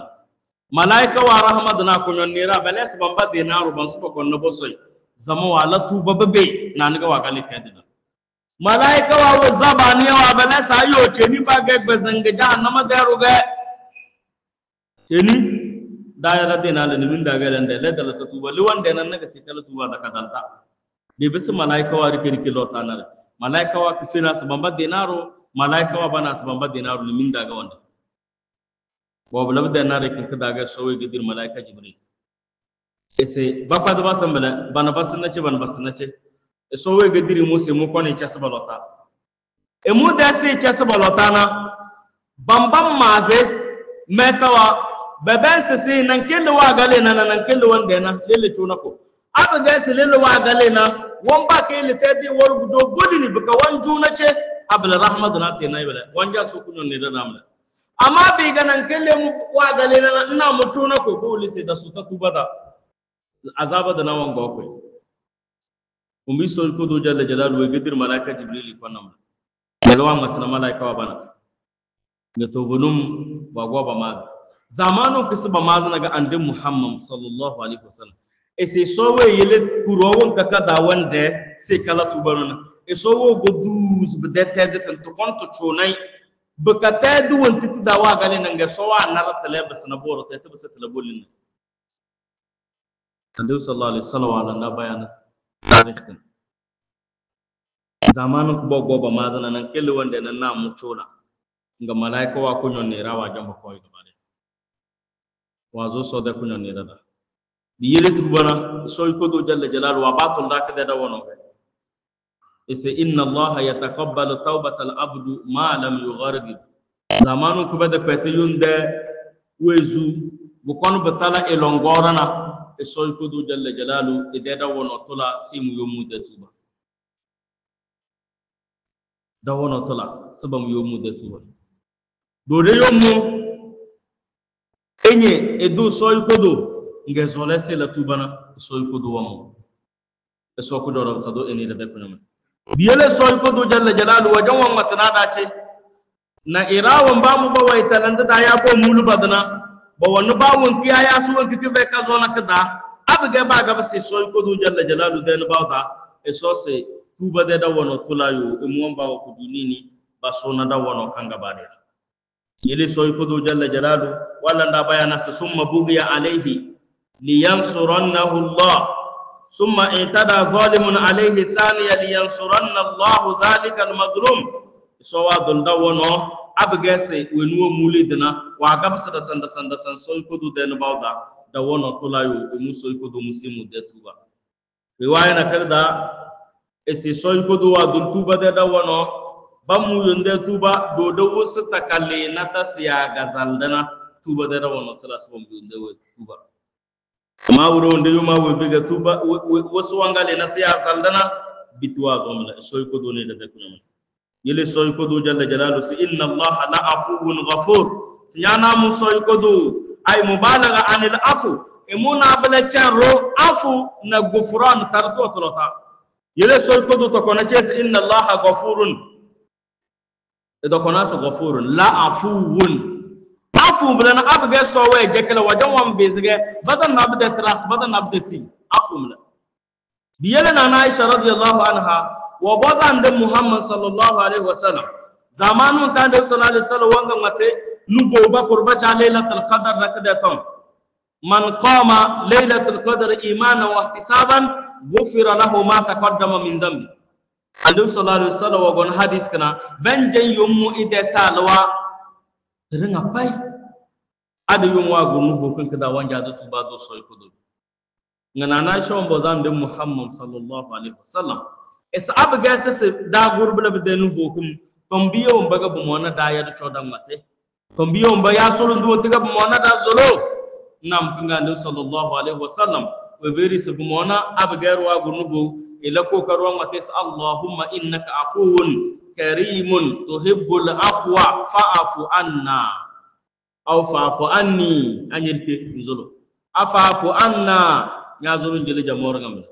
malaika wa rahmat na kunyon nira balas bamba dinaru ban su ko no bosoi zama wala tu babe na nga wa kali kadina malaika wa zabani wa balas ayo cheni ba ga bazanga jahannama da ruga cheni daira dinala ni min daga dan da ladala tuba liwan da nan naga sikala tuba da kadalta be bisu malaika wa rikirke lotanar malaika wa kifina sabamba dinaro malaika wa bana sabamba dinaro ni min daga wanda wa bulab dinaro kin daga sowe gidir malaika jibril ese bapa da basan bala bana basan nace bana basan nace sowe gidir mu se mu kone cha sabalota e mu da se cha sabalota na bambam maze metawa beben se nan kelo wa gale nan kelo wanda na lele chunako aka ga se lele wa gale na wan ba kai litadi war gudo golini baka wanju na ce abla rahmatu na te nayi bala wanja su kunyon ne da namla amma bi ganan kalle mu wa gale na ina mutu na ko goli sai da su ta tubada azaba da nawan gokoi umbi sol ko do jalla jalalu wa gidir malaika jibril ko nam dalwa matna malaika wa bana ne to vunum wa goba ma zamanu kisba mazna ga ande muhammad sallallahu alaihi wasallam ese sowe yele kurowon kaka da wande se kala tubarona e sowo goduz bedete tan to konto chonai bakata du wonti da wa gale nanga sowa nara talabas na boro ta tabasa talabolin annabi sallallahu alaihi wasallam ala na bayana tarihin zamanin ku bogo ba mazana nan kelle wande nan na mu chona nga malaika wa kunyon ne rawa jamba ko gaba de wazo so da kunyon ne rada biyele tubana soy ko do jalla jalal wa batul dak da wono ise inna allaha yataqabbalu tawbatal abdu ma lam yughargib zamanu ko bada pete yunde wezu bu kon batala e longorana e soy ko do jalla jalalu e da wono tola simu yomu de tuba da wono tola sabam yomu de tuba do de yomu enye e do soy ko do nge zole se la tubana soy ko do wamu e so ko do rabta do eni de kunama biyele soy ko do jalla jalalu wa jawan matana da ce na irawan ba mu ba wai talanda da ya ko mulu badana ba wani ba won kiya ya su won kife ka zo na kada abga ba ga se soy ko do jalla jalalu de na bawta e so se tuba de da wono tulayo e mu ba ko dunini ba so na da wono kanga ba de yele soy ko do jalla jalalu wala nda bayana sa summa bugiya alayhi liyansurannahu Allah summa itada zalimun alayhi thaniya liyansuranna Allah dhalika almadlum so wa dol da wono abgese wenuo mulidna wa gabsa da sanda san soy ko do den bawda da wono tulayo e mu soy ko do musimu de tuba riwaya na kada esi soy ko do wa dul tuba de da wono bamu yonde tuba do do wusta takalle nata siya gazaldana tuba de da wono tula so bamu yonde tuba ma wuro nde yuma wo biga tuba wasu wangale na siya saldana bitwa zomla soy ko do ne da kunama yele soy ko do jalla jalalu si inna allaha la afuwun ghafur siyana mu soy ko do ay mubalagha anil afu imuna bala charro afu na gufran tarto tolota yele soy ko do to kona ches inna allaha ghafurun edo kona so ghafurun la afuwun afu bala na abga so we jekala wajan wan bezige badan nabde tras badan nabde si afu mala biyele na Aisha radiyallahu anha wa bazan da Muhammad sallallahu alaihi wasallam zamanun ta da sallallahu alaihi wasallam wanga mate nuvo ba qurbata lailatul qadr rakadatum man qama lailatul qadr imanan wa ihtisaban ghufira lahu ma taqaddama min dhanbi alaihi sallallahu alaihi wasallam wa gon hadis kana banjan yummu ide talwa ringa pai adu yumwa go nuvo kun kada wanja da tuba do soy kudu ngana na shon bazan da Muhammad sallallahu alaihi wasallam es abga se da gurbula be nouveau kum tombiyo mbaga bu mona da ya do chodam mate tombiyo mba ya solo ndo tiga bu mona da zolo nam pinga sallallahu alaihi wasallam we veri se bu mona abga ro gu nouveau ila ko karo mate allahumma innaka afuwun karimun tuhibbul afwa fa'fu anna aw fa'fu anni anyirke zolo afafu anna ya zolo jele jamor ngam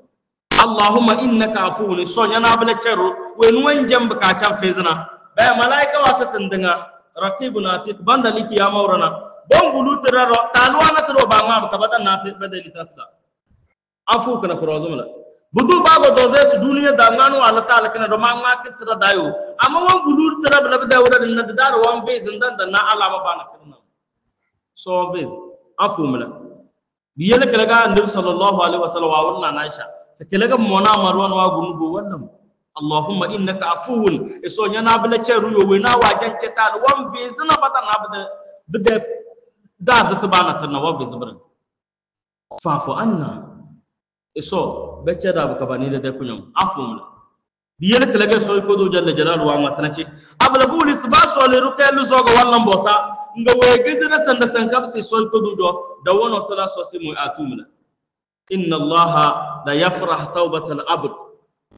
Allahumma innaka afuwun sonya na bala chero wen wanjam ka can fezna ba malaika wata tindinga raqibun atid banda liki ya maurana bon gulu tiraro talwana tiro ba ma ka badan na badali tafda afu kana kurozumla budu bago do des duniya da nganu Allah taala kana do ma ma kitira dayo amma wan gulu tira bala da wura na da wan be zindan da na alama bana kana so be afu mala biyele kalaga annabi sallallahu alaihi wasallam wa wannan Aisha sekelaga mona marwan wa gunufo wallam Allahumma innaka afuwun eso nyana bala cheru yo we na wajan cetal wan be zina bata na bede da zata bana tan wa be zubran fa'fu anna eso be ceda bu kabani de kunyum afum biyel kelaga so ko do jalla jalalu wa matanaci abla bulis ba so le rukelu so go wallam bota nga we gezira sanda sankab si so ko do da wono tola so si mu atumna inna allaha la yafrah tawbatal abd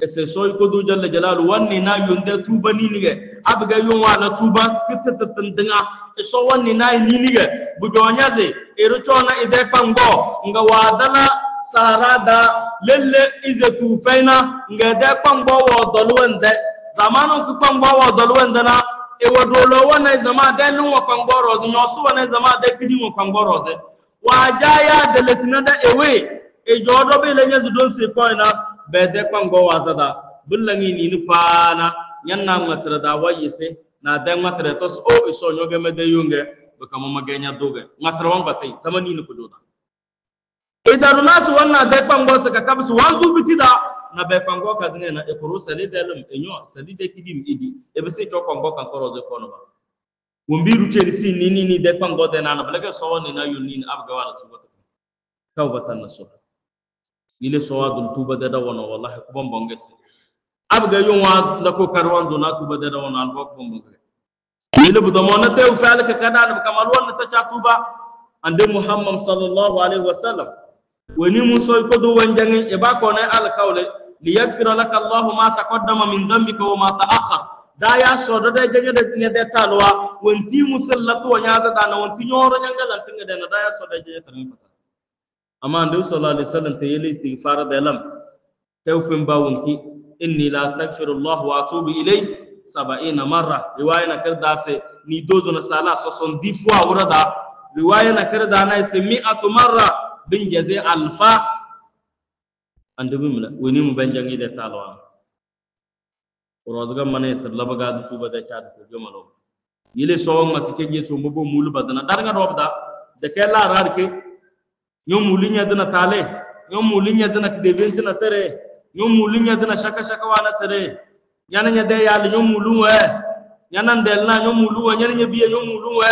ese soy ko do jalla jalalu wanni na yonde tuba ni nige abga yon wala tuba kitatandinga eso wanni na ni nige bu jonyaze ero chona ide pango nga wadala sarada lelle ize tufaina nga de pango wo dolwende zamanu ku pango wo dolwende na e wodolo wana zama de lu wa pango roze nyosu wana zama de kidi wa pango roze wajaya de lesinada ewe e jodo be lenye don se koina be de pango wazada bullangi ni pana nyanna ngatra da wayese na de ngatra to o iso nyoge me de yunge be kama magenya doge ngatra wan batai samani ni kudoda e darunas wanna de pango se ka kabsu wanzu bitida na be pango kazine na e koro sale de lum enyo sali de kidim idi e be se chokongo kan koro de kono ba wumbiru cheli si ni de pango de na na blege so ni na yuni abga wala subata tawbatan nasuha ile sawadul tuba da wono wallahi ko bombongese abga yunwa na ko karwan zo na tuba da wono albo ko bombongese ile bu do mona tew falaka kada kamal wonna ta cha tuba ande muhammad sallallahu alaihi wasallam woni musoy ko do wanjangi e ba ko ne al kawle liyaghfira laka allah ma taqaddama min dhanbika wa ma ta'akhkhar da ya so da jage da ne da talwa wonti musallatu wa nyaza da na wonti nyoro nyangala tinga da da ya so da jage tan fata amma ande sallallahu alaihi wasallam te yeli istighfar da lam tawfin ba wonki inni la astaghfirullah wa atubu ilay 70 marra riwaya na karda se ni dozo na sala so son 10 fois wurada riwaya na karda na se 100 marra bin jaze alfa ande bimla woni mu banjangi de talwa rozga mane sallaba ga tuba da cha ko jomalo yile so ngati keje so mbo mulu badana dar nga robda de kella rarke ñom mulinya dana tale ñom mulinya dana de bentina tere ñom mulinya dana shaka shaka wana tere nyana nya de yalla ñom muluwe nyana ndel na ñom muluwe nyana nya biye ñom muluwe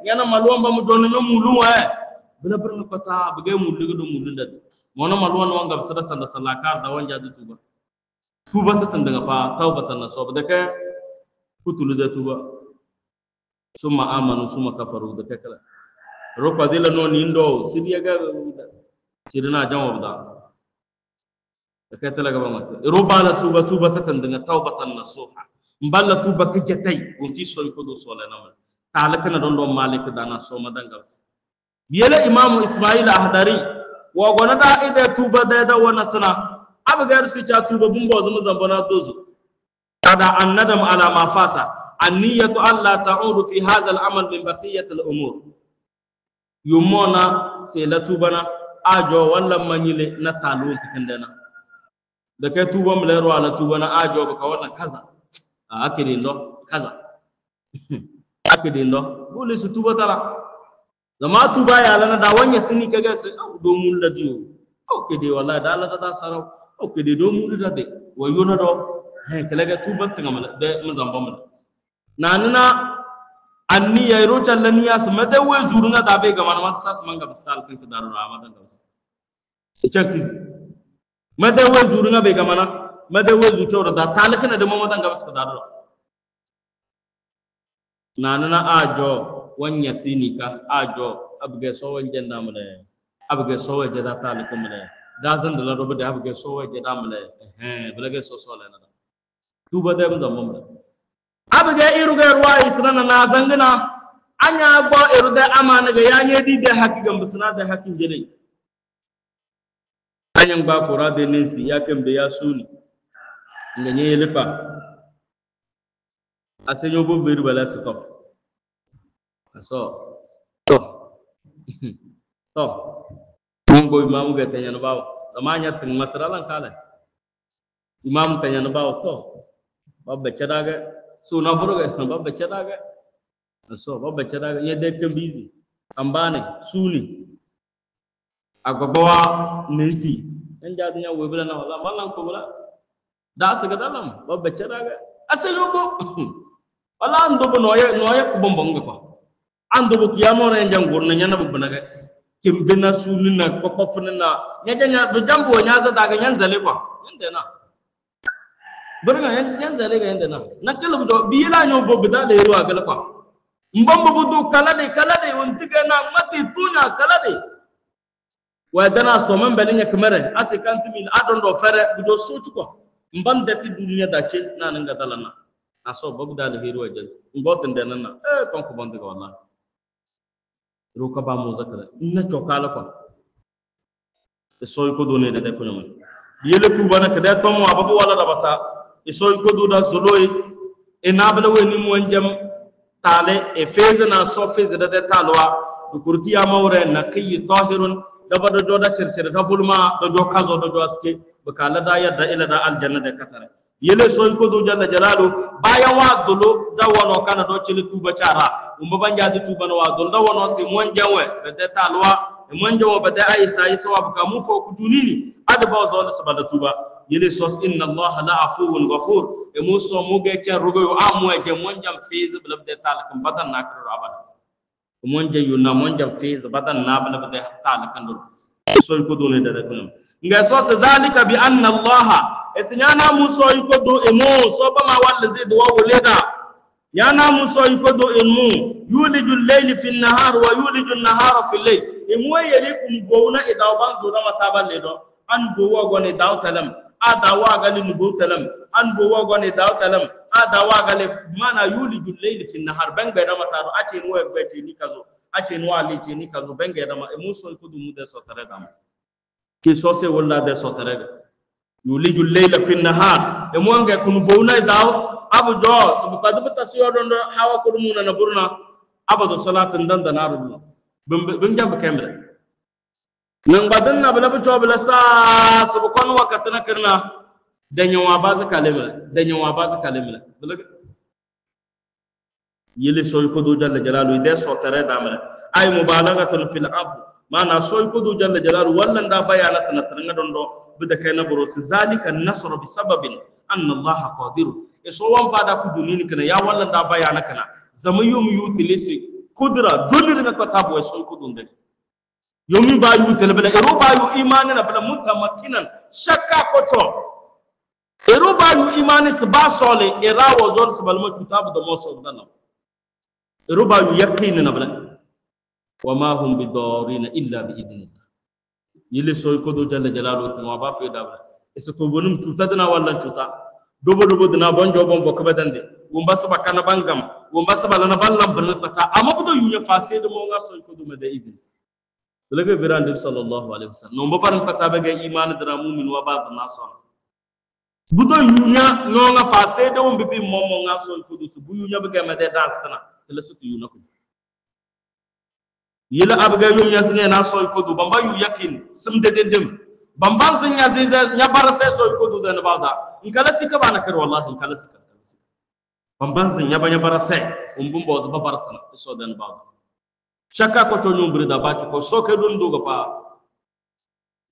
nyana malomba mu don ñom muluwe bina burna ko sa bege mulugo do mulunda mono malwan wanga sada sanda salaka da wanja du tuba tuba ta tanda fa tawbatan nasoba da ka kutulu da tuba summa amanu summa kafaru da kala ropa dila no nindo siriya ga sirina jamu da ka tala ga mata roba la tuba ta tanda tawbatan nasuha mballa tuba ka jatai wonti so ko do so la na talaka na don malik da na so madanga biyela imam ismail ahdari wa gona da ida tuba da wana sana abgar su cha tuba bumbo zuma zambana dozo kada annadam ala ma fata anniyatu alla ta'udu fi hadha al-amal min baqiyat al-umur yumona sai la tubana ajo walla manyile na talu tikandana da kai tuba mu lero ala tubana ajo baka wannan kaza akide ndo kaza akide ndo bole su tuba tara zama tuba ya lana da wanya sini kaga sai do mun da jiyo okay de wallahi da Allah ta sarau okay de do mun da de wayo na do he kalaga tuba tanga mala de mazamba mala nanuna anni ya ro challani ya smade we zurunga da be gamana mat sas manga bistal kan ta daru ramadan da wasu chakiz made we zurunga be gamana made we zu chawra da talakana da mamadan ga biska daru nanuna ajo wanya sinika ajo abge so wanje ndamle abge so waje da talikum le gazan da robe da abge so waje damle bulage so le na tuba da mun zamma abge iruga ruwa israna na zangina anya gbo iruda amana ga yanye di da hakki gam bisna da hakkin jele anyan ba kura da nensi ya kambe ya suni nganye lepa asenyo bo veru bala stop so mbo imam ga tanya no bawo amanya tin matralan kala imam tanya no bawo to babba chadaga so na buruga babba chadaga so babba chadaga ye de kan busy ambane suni agbawa nesi enja dunya webula na wala mallan ko wala da su ga dalam babba chadaga aselo ko wala ando bo noye ko bombonga ko ando bu kiyamo na njangor na nyana bu banaga kimbena sunina kokofuna nyanya do jambo nyaza daga nyanzale kwa ndena burga nyanzale ga ndena nakelo do biyila nyo bo bida le ruwa gala kwa mbombo budu kalade wontiga na mati tunya kalade wa dana sto man belinya kamere asikanti mil adondo fere budo sotu kwa mbande ti dunya dace na nanga dalana aso bogda le ruwa jaz mboten ndena na tonko bonde ga wallahi roka ba mo zakala inna chokala ko soy ko do ne da ko nyama yele tuba na kada to mo ababu wala da bata soy ko do da zoloy e nabala we ni mo njam tale e feze na so feze da talwa du kurti ya mawre na kiy tahirun da bado do da circire da fulma do kazo do aske bakala da yadda ila da aljanna da katare yele soy ko do jalla jalalu bayan wa dolo da wono kana do cili tuba cara umba banja di tuba no wa dolo da wono si monjanwe be talwa e monjanwo be aisa wa buka mu fo ku dunini adaba zo sabada tuba yele sos inna allaha la afuwun ghafur e muso mu ge cer rugo yo amu e je monjam fez bla be tal kam badan nakro abada monje yuna monjam fez badan na bla be tal kan do so ko do ne da kunam nga so se zalika bi anna Allah esinyana mu so ko do emo so ba ma wal zid wa wulida yana mu so ko do emo yuliju al-layl fi an-nahar wa yuliju an-nahara fi al-layl emo yelikum vouna idaw ban zo na mataba le do an vo wo gone daw talam ada wa gali nu vo talam an vo wo gone daw talam ada wa gali mana yuliju al-layl fi an-nahar ban be da mataro ace no e be ni kazo ace no ali ce ni kazo ban ga da ma emo so ko do mu de so tare da ki so se wala de so tare yuliju al-layla fi an-nahar emo nga kun vouna daw abu jo subu kadu tasiyo don hawa kurmuna na burna abadu salatin dan da naru bin jab kamera nan badan na bala bujo bala sa subu kon wakati na kirna danyawa baza kalimla yili soy ko do jalla jalalu ide so tare da mala ay mubalaghatun fil afu mana soy ko do jalla jalalu wallan da bayanat na tanga don do bida kayna boro zalika an-nasr bi sababin anna Allah qadir so wan fada ku dunini kana ya wallan da bayana kana zama yum yutilisi kudra dunni na kata bo so ku dunde yomi ba yutel bala ero ba yu imani na bala mutamakkinan shakka kocho ero ba yu imani sba sole era wazon sbal ma kitabu da moso dana ero ba yu yaqin na bala wama hum bidarin illa bi idnillah yile so ko do jalla jalalu wa ba fe da bala eso to vonum tuta dana wallan tuta dobo dina bonjo bon fo kabadande wumba saba kana bangam wumba saba lana ballam ban bata amma budo yunya fase de mo nga so ko dum de izin lege virande sallallahu alaihi wasallam no mbo param kata be iman dara mu'min wa baz nason budo yunya no nga fase de wumbi bi mo nga so ko du su bu yunya be ma de das kana le sutu yuna ko yila abga yunya zine na so ko du bamba yu yakin sim de dem bamban sun ya zai ya bar sai so ko du da na bada in kala sika bana kar wallahi in kala sika bamban sun ya banya bar sai umbun bo zo bar sana so da na bada shakka ko to nyum brida ba ko so ke dun do ga pa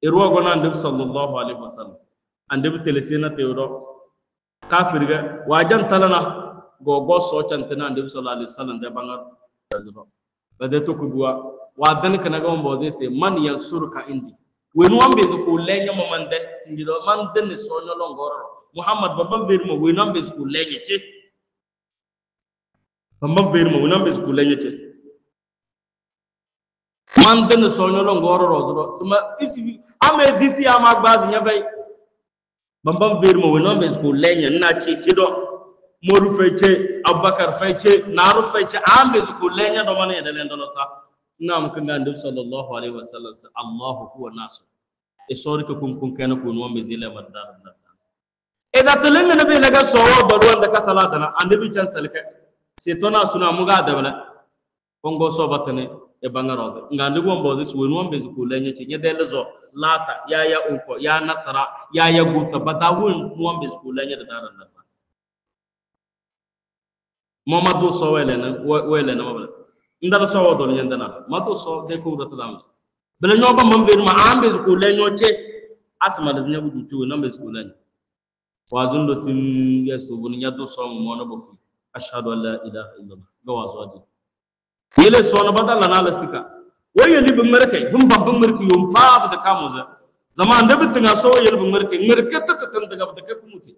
irwa gona ande sallallahu alaihi wasallam ande bi telesina teuro kafir ga wajan talana go so chantana ande sallallahu alaihi wasallam da bangar zuba bade to ku duwa wadan kana ga mbo zai sai man yansurka indi wenu ambe ko lenya mo mande singido man den so nyolo ngoro muhammad babam vermo wenu ambe ko lenya ce babam vermo wenu ambe ko lenya ce man den so nyolo ngoro rozro sima isi ame disi ama gbazi nya bay babam vermo wenu ambe ko lenya na ce do moru fece abubakar fece naru fece ambe ko lenya do mane da lendo lota nam kan nabi sallallahu alaihi wasallam Allah huwa nasr isori ko kun kana ko no mezila madar ida tulin nabi laga sowo baru anda ka salata na annabi can salka se tona suna muga da bala kongo so batane e bangaroze ngandi go mbozi su wonu mbezu ko lenye ci nyedelezo lata ya unko ya nasara ya gusa batawun no mbezu ko lenye da daran na momadu so wele na mabala ndara so wodol nyandana mato so de ko ratalam bela nyoba mambe ma ambe ko lenyo ce asma da nyabu dutu na mbe ko lenyo wazundo tin yeso bun nyado so mo na bofu ashhadu an la ilaha illallah gawazo adi yele so na badalla na la sika waye li bin markai bin babban marki yum fa da kamuza zaman da bitinga so yele bin markai markai ta tan daga da kai kumuti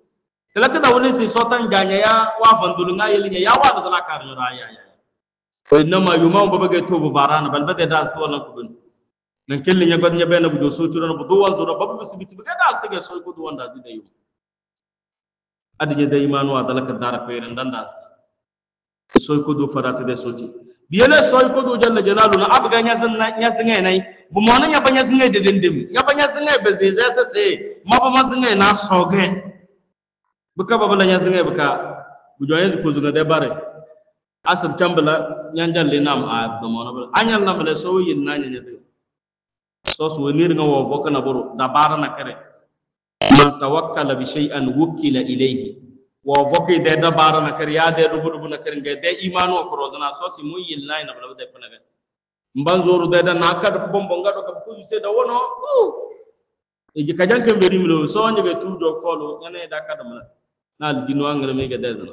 kala kada wani sai so tan ganya ya wa bandulu nga yele ya wa da sala karin raya ya inma yumam babaga to varana bal bade das ko lan ko nan kelli nya god nya bena bu do so turan bu do wanzo babu bisbiti baga das tege so ko do wanda zida yum adije de imanu wa dalaka dara peren dan das so ko do farata de soci biyele so ko do jalla jalalu na abga nya zinga nay bu mo na nya banya zinga de dendim nya banya zinga be zeze sese maba mazinga na soge buka babala nya zinga buka bu joyen ko zunga de bare asab chambala nyanjal le nam a do mono bal anyal nam le so yin nanya nyade so so nir nga wo voka na boro da bara na kare man tawakkala bi shay'an wukila ilayhi wo voka de da bara na kare ya de rubu na kare de imanu ko rozana so si mu yin nay na bala de ko na ga mbanzoru de da na ka do bombo nga do ka ku se da wono e ji kajan ke beri milo so nyabe tu do folo nyane da ka dum na dinu angre me ga de zana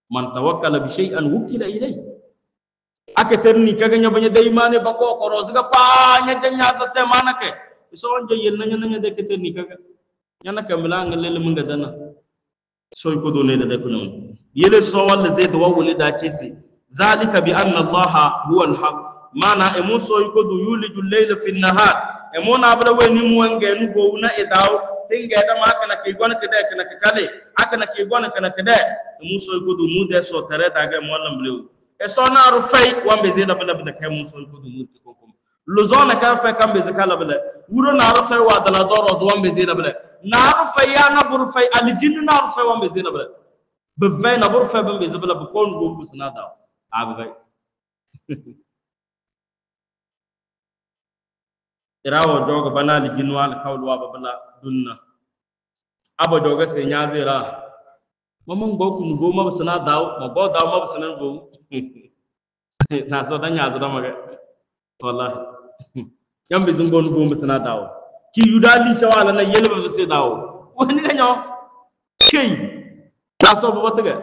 man tawakkala bi shay'an wukila ilayhi ake terni kaga nya banya dai mane bako ko rozga pa nya janya sa se manake so on je yel nanya de kete ni kaga yana kamla ngale mun ga dana soy ko do ne da ko non yele so walla zai da wawule da ce si zalika bi anna Allah huwa al-haq mana e mun soy ko do yuliju al-layla fi an-nahar e mon abra we ni mu wange nu fo una e daw tinga da ma kana ke gona ke da kana ke kale akana ke gona kana ke da e mun soy ko do mu de so tare da ga mo lam blew e so na ru fay wambe zai da bala da kai mun soy ko do mu ko ko lu zona ka fa kambe zakala bala wuro na ru fay wa dala doro zo wambe zai da bala na ru fay ya na bur fay al-jinn na ru fay wambe zai da bala bevay na bur fay bambe zai bala bu kon go bu sna da abay irawo jogo banali jinwal kawlwa babala dunna abo jogo se nyazira mamon boku nugo mabsana daw ma bo daw mabsana go na so da nyazira maga wallahi yambe zungo nugo mabsana daw ki yudali shawala na yelba bse daw woni ganyo kay na so bo taga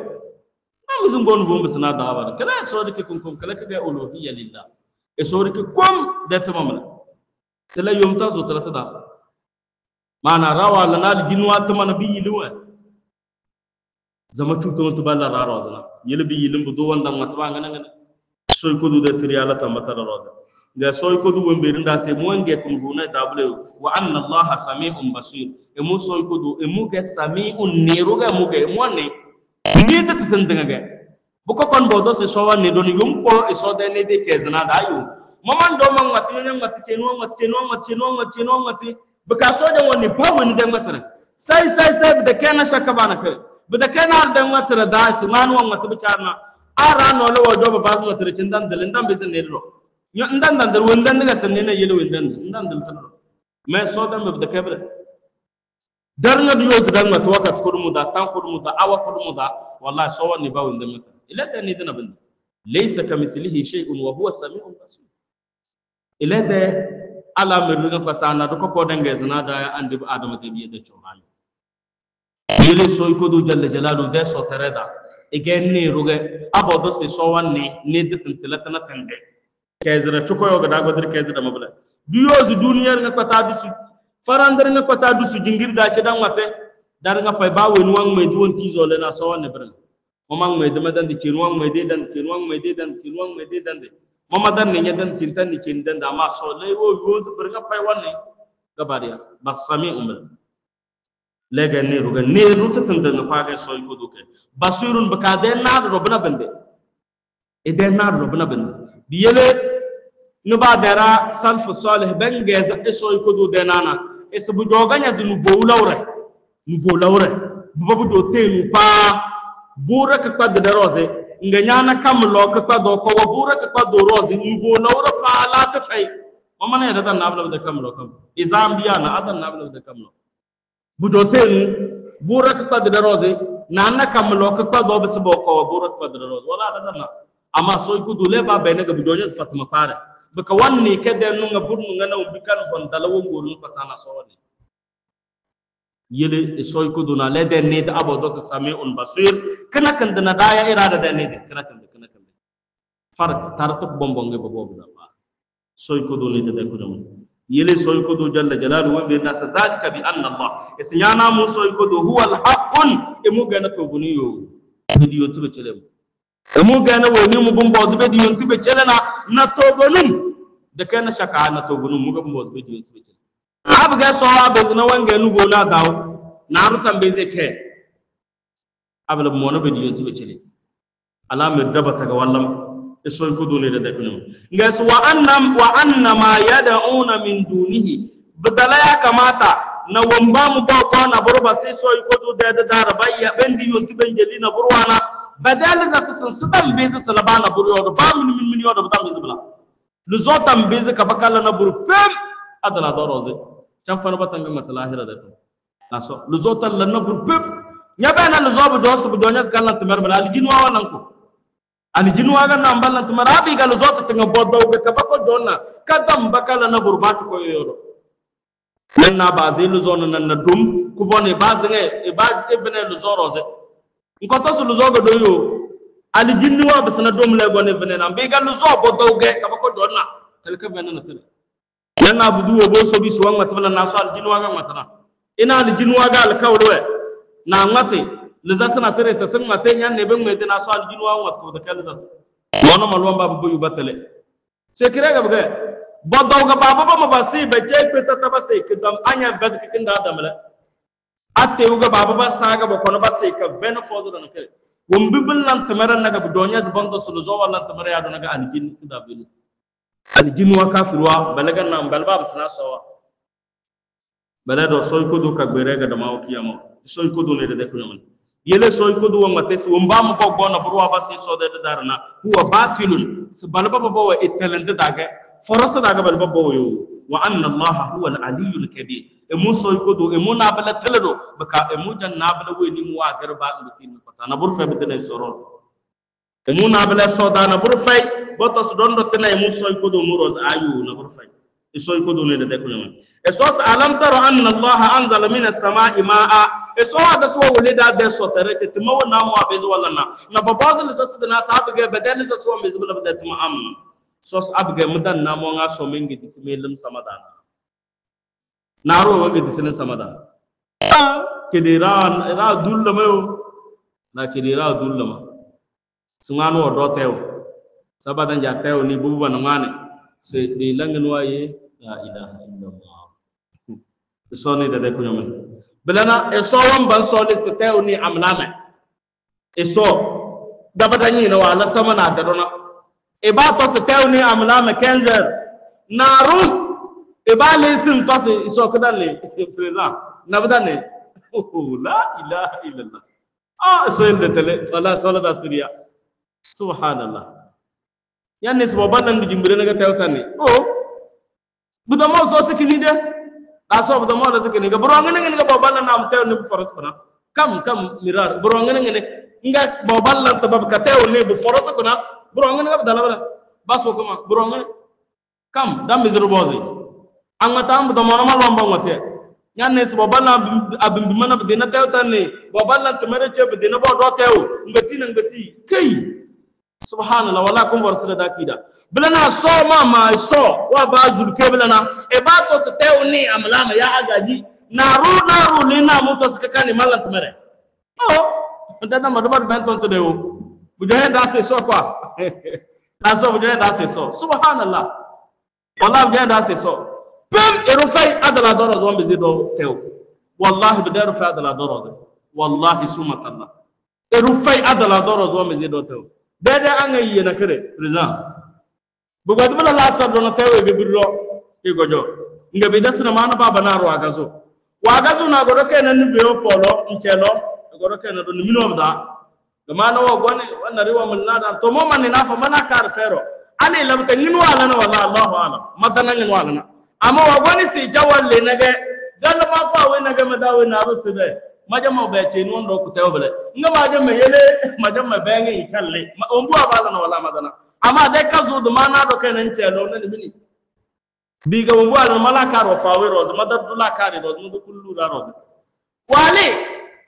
am zungo nugo mabsana daw ba kala so de kun kala ka ga uluhiyya lillah e so de kum da tamamla sala yomta zo talata da mana rawa lana jinwa ta mana bi yilwa zama tuto to balla raro zana yelbi yilim bu do wanda matba ngana ngana soy ko du da siriyala ta mata roza ga soy ko du wembe rinda se mo nge kum vuna dable wa anna Allah sami'un basir e mo soy ko du e mo ga sami'un niru ga mo ga mo ne ni ta tandanga ga bu ko kon bodo se so wa ne don yum ko e so de ne de ke dana da yu maman do man wati ne ngati ceno ngati baka so de woni ba woni de ngatra sai da kana shaka bana kai bida kana da ngatra da si man won ngati bicarna ara no lo do ba ba ngatra cindan dalen dan be zene ro yo ndan dan won dan daga sanne ne yelo ndan dal tan me so da me bida kabra darna do yo dan ngati wakat kurmu da tan kurmu da awa kurmu da wallahi so woni ba won dan ngatra ila da ni dana bin laysa kamithlihi shay'un wa huwa sami'un basir ilade ala mirga patana do ko dange zina da andi adama de biye de chomani yele soy ko do jalla jalalu de so tereda igenni ruge abodo se so wanne ne de tintilatana tande kezra chuko yo gada godir kezra mabla biyo du duniyar nga pata du su farandar nga pata du su jingir da ce dan wate dar nga pay ba wen wang me duwon tizo le na so wanne bran momang me de madan di cinwang me de dan de mamadan ne yadan cintan ni cindan da ma so le wo yoz birga pay wanne gabarias basami umul lega ne ruga ne ruta tanda na faga so ko duke basirun baka de na robna bande e de na robna bande biyele no ba dara salfu salih bange za so ko du de nana e sabu joganya zinu volawre babu do tenu pa bura ka kwad de rose nga nyana kam lo ka do ko wabura ka do rozi nivo lawra pa la ta fay mama ne da nabla da kam lo kam izambiya na adan nabla da kam lo budo ten bura ka do rozi nana kam lo ka do bes bo ko wabura ka do rozi wala da na ama soy ku dule ba be ne ga budo ne fatma pare baka wanni ke de nu nga burnu nga na umbikan fon dalawo ngorun patana so wani yele soy ko duna le den ne da abodo sa sami'un basir kana kan dana daya irada da ne kana kan farq tartuk bombonge bobo da ba soy ko duna da ko dum yele soy ko do jalla jalalu wa bi nas zalika bi anna Allah isnyana mu soy ko do huwa al-haqqun e mu gana ko vuniyo bidiyo tube celem e mu gana woni mu bombo zube bidiyo tube celena na to vonum da kana shaka na to vonum mu ga bombo zube bidiyo tube celena abga so abe na wanga nu gona dawo na rutan be zeke abla mo no be diyo tibe cele ala me dabata ga wallam e so ko dole da dabino ngas wa anna ma yad'una min dunihi badala ya kamata na wamba mu ba ko na burba sai so ko do da rabayya bendi yo tibe jeli na burwana badala za sun sudan be za salabana buryo do ba min yo do tam bizbla lu zotam be za ka bakala na bur fem adala doroze can fana batan ga mata lahira da to aso luzotal lan nabur pep nyabe na luzobu do so do nyas galan tumer bala aljinwa wanan ko aljinwa ga nan balan tumer abi ga luzota tinga boddo ga ka bako donna kadam bakala na burbat ko yodo nan na bazi luzona nan na dum ku bone bazinge e ba ibne luzoroze ko to su luzogo do yo aljinwa bisna dum le gone bene na be ga luzobo do ga ka bako donna kal ka bene na tele yana budu wo bo so bi so ngata bala na so al jinwa ga matana ina al jinwa ga al kawlo na ngate lizasna sere sa sun ngate nyan ne ben mede na so al jinwa ngata ko da kal zas wono malwan babu bu batale se kire ga buga bodaw ga babu ba mabasi be je pe tata ba se kidam anya ved kinda damala atte uga babu ba saga ba kono ba se ka ben fodo na kare wumbi billan tamara naga budonya zbondo sulu zo wallan tamara ya naga al jin da bil aljinwa kafirwa balagan nan balba suna sawa balado soy ko do ka berega da mawo kiyama soy ko do ne da ko man yele soy ko do wa matesi wo mbam ko gona burwa basi so da darna huwa batilun balba babo wa italande daga forasa daga balba babo yo wa anna allah huwa al-aliyyul kabir e mu soy ko do e mu na bala telado baka e mu jan na bala we ni mu wa garba mutin ko ta na burfa bidene soros e mu na bala so da na burfai botos dondo tena e muso ko do muroz ayu na burfai e so ko do ne de ko nyama e so alam taro anna allah anzala minas samai maa e so da so wulida de so tere te mo na mo abezo wala na babazil sas de na sabge bedel sas so me zubla bedet ma am so abge mudan na mo nga so mengi dismelim samadan naro wa disne samadan kediran ra dullama na kedira dullama sungano do tew sabadan ja tew ni bubu na ngane se de langen waye la ilaha illallah so ni de ko nyama belana e so wan ban so ni se tew ni amlama e so dabadani na wala sama na darona e ba to se tew ni amlama kenzer naru e ba le sim to se so kadale preza na badane la ilaha illallah so de tele wala sala da suriya subhanallah yanne so banan di jimbere naga tawtane budamo so sikini de aso budamo da sikini ga bro ngene ngene ga baballa nam tew ne bu foros bana kam mirar bro ngene ngene nga baballa to bab ka tew ne bu foros bana bro ngene ga dala bana baso kuma bro ngene kam dam mizru bozi amata am budamo na malomba ngote yanne so baballa abim bimana bu dina tawtane baballa to mere che bu dina bo do tew ngati kai subhanallah wala kun war sala dakida bilana so ma so wa bazul ke bilana e ba to se tewni amlama ya agaji naru ni na muto se kani malan tumere ndana madubar benton to dewo bujahe da se so kwa aso bujahe da se so subhanallah wala bujahe da se so pem irufai adala doro zo mbi do tew wallahi bidaru fa adala doro wallahi sumatallah irufai adala doro zo mbi do tew dede anga yena kare president bugad bala la sabdo na tawe be birro e gojo ngabe dasna mana baba na ro wagazo na godo ke nan be folo nchelo godo ke na do mino da mana wo gone wana riwa mun nada to mo man na fa mana kar fero ani lam ta ngin wala na wala Allahu alam madana ngin wala na amma wo gone si jawalle nage dalla ma fa we nage madawe na rusube majama be che non do ku tewbele nga majama yele majama be ngi kalle ombu abala na wala madana ama de kazu do mana do kenen chelo na mini biga ombu ala malaka ro fawe roz madadula kare roz mudu kullu la roz wale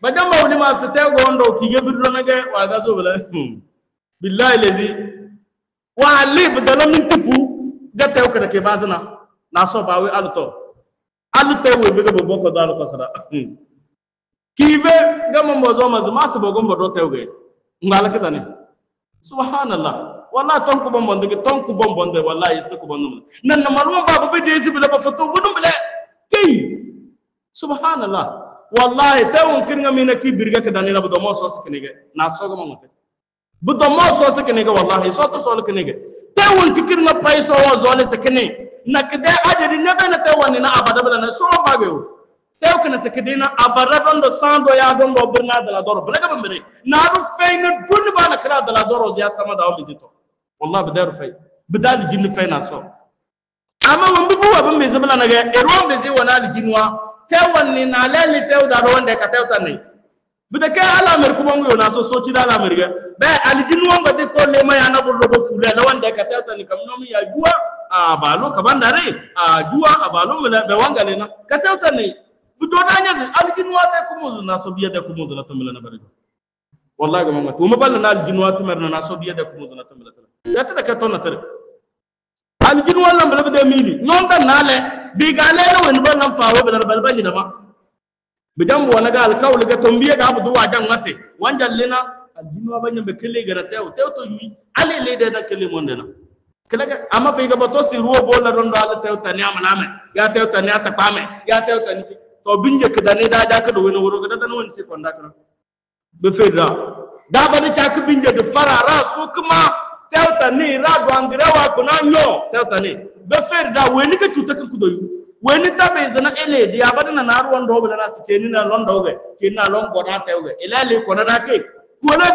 majama wuli ma se tego ndo ki gebirdo nage wa gazo bele billahi lazi wale badala min tifu de tew kada ke bazana na so bawe alto we biga bobo ko dalo kasara kibe gama mbozo mazuma se bogo mbodo tewge ngala kitane subhanallah wallahi ton ko bombonde ke ton ko bombonde wallahi is ko bondum nan na malum baba be desi bele ba foto vodum bele kay subhanallah wallahi tawon kirnga mina ki birga ke danina bodo mo so seknege na so go mongote bodo mo so seknege wallahi so to so leknege tawon kirnga paiso wo zole sekne nakde adedi nebe na tawon na abada bele na so babe tew kana sekdina abara dondo sando ya dondo birna dala doro braga bamre naru fayna dun bana kra dala doro ya sama da bizito wallahi bidaru fay bidal jinn fayna so ama wambi buwa bambe zabala naga erwan be zi wana jinwa tewan ni na lali tew da ronde ka tew tanai bidake ala mer ko bongo na so ci dala mer ga be al jinwa ngade to le ma ya na burdo bo fule la wande ka tew tanai kam no mi ya juwa a balo ka bandare a juwa a balo mala be wangale na ka tew tanai budodanya aljinwa ta kumuzu na sobiya da kumuzu na tamila na barido wallahi ga mama to maballa na aljinwa ta merna na sobiya da kumuzu na tamila ya ta da ka tonna tare aljin wallan bala bada mili non dan nale bi gale wani ballan fawo bala balbani da ma bidan bo na ga alkawl ga tombiye ga abu wajan mate wanjan lina aljin wa banyan be kille ga taw to yi ale le da kille mon dana kala amma be ga bato si ruwo bola don do ala taw tani amala me ya taw tani ata pame ya taw tani to binje ka dane da ka do wani wuro ga dan wani se konda ka be fedra da ba da ka binje da farara su kuma taw tani ra do angrewa kuna nyo taw tani be fedra wani ka cuta kan kudoyi wani tabe zana ele dia badana na ruwan do bala na su ni na londo ga ke na lon gona taw ga ilale ko na da kai ko na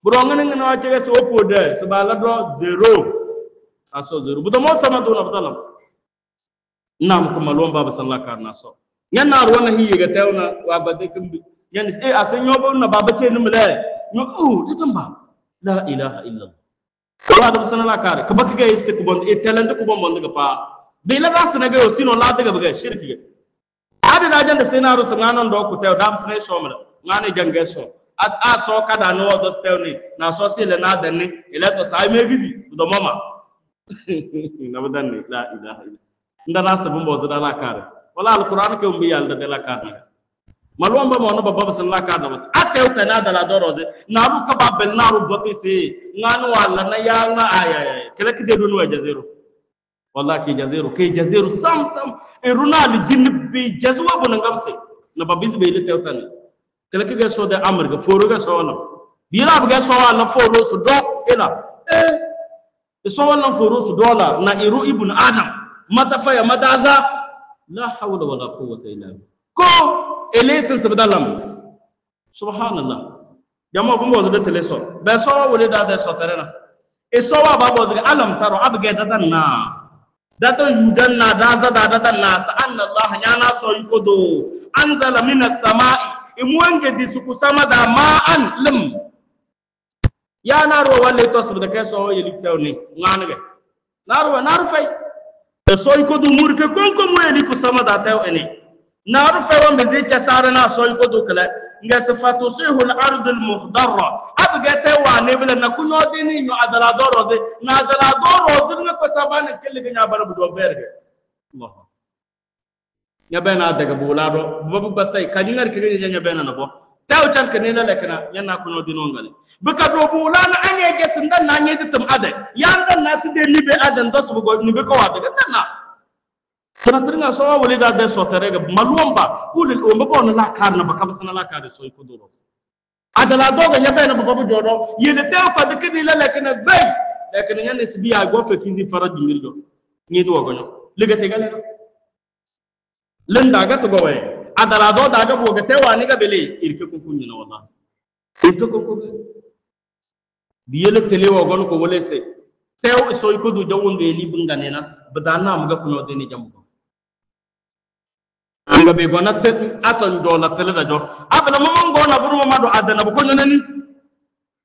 burongan ngana wace ga so poda sabala do 0 aso 0 budo mo sama do na badalam nam ko malon baba sallallahu alaihi wasallam yan na ruwan hiye ga tawna wa bade kumbi yan asan yobo na baba ce numle no da tamba la ilaha illallah wa da sallallahu alaihi wasallam ka baka ga isti ko bon talent ko bon daga fa be la rasu na ga sino la daga baga shirki ga ada da jan da sai na rusu nganon do ku taw da sai shomra ngane jange so a so kada no do stewni na so sile na danni ile to sai me gizi do mama na badanni la ilaha illa nda na sabun bo zada la kare wala alquran ke umbi yalda de la kare malwan ba mo no baba sallallahu alaihi wasallam atew tana da la doroze na ru ka babel na ru botisi nganu wala na ya nga aya kala kide do no jazero wallahi ke jazero sam iruna li jinni bi jazwa bu ngamse na babis be de tewtani kala ke so de amr ga foro ga so na bila bu ga so na foro su do ila so wala foro su dola na iru ibn adam mata fa ya madaza la hawla wala quwwata illa billah ko elesin sabdalam subhanallah jamo bu mo de teleso be so wala da so terena so wa babo de alam taro abge dadan na dato yudan na daza dadan na sa anna allah yana so yukodo anzala minas samai imwange disuku sama da ma'an lim ya naro walle to sabda kai so yeli tawni nganaga naro fay to so ko du murke konko mo yeli ku sama da taw ene naro fay wambe zicha sara na so ko du kala nga sifatu sihul ard al mukhdarra abga tawa ne bala na kunyo dini no adala doroze na adala doroze na ko tabane kelle ga bar bu do berge allah ya bena daga bulado babu basai kadingar kire nya bena na bo taw tan kene la lekna yana kuno dino ngale buka do bulana anye ge sindan na nye ditum ade yandan na tide ni be adan dos bu go ni be ko wada tanna sana tringa so wali da de so terega malumba kulil o mbo na la karna ba kabsana la kar so ko do adala do ga nya bena babu jodo yede taw ko de kini la lekna bay lekna nya nisbiya go fe kizi farad ngirdo ni do go no ligate gale lenda ga to go we adala do daga bo ga tewa ni ga bele irke ko kunni na wallahi irke ko biyele telewa gon ko wole se tew so ko du jawon be li bunga nena badana am ga kuno de ni jamu nga be gona te aton do la tele da jo abana momon gona buru mama do adana ko nani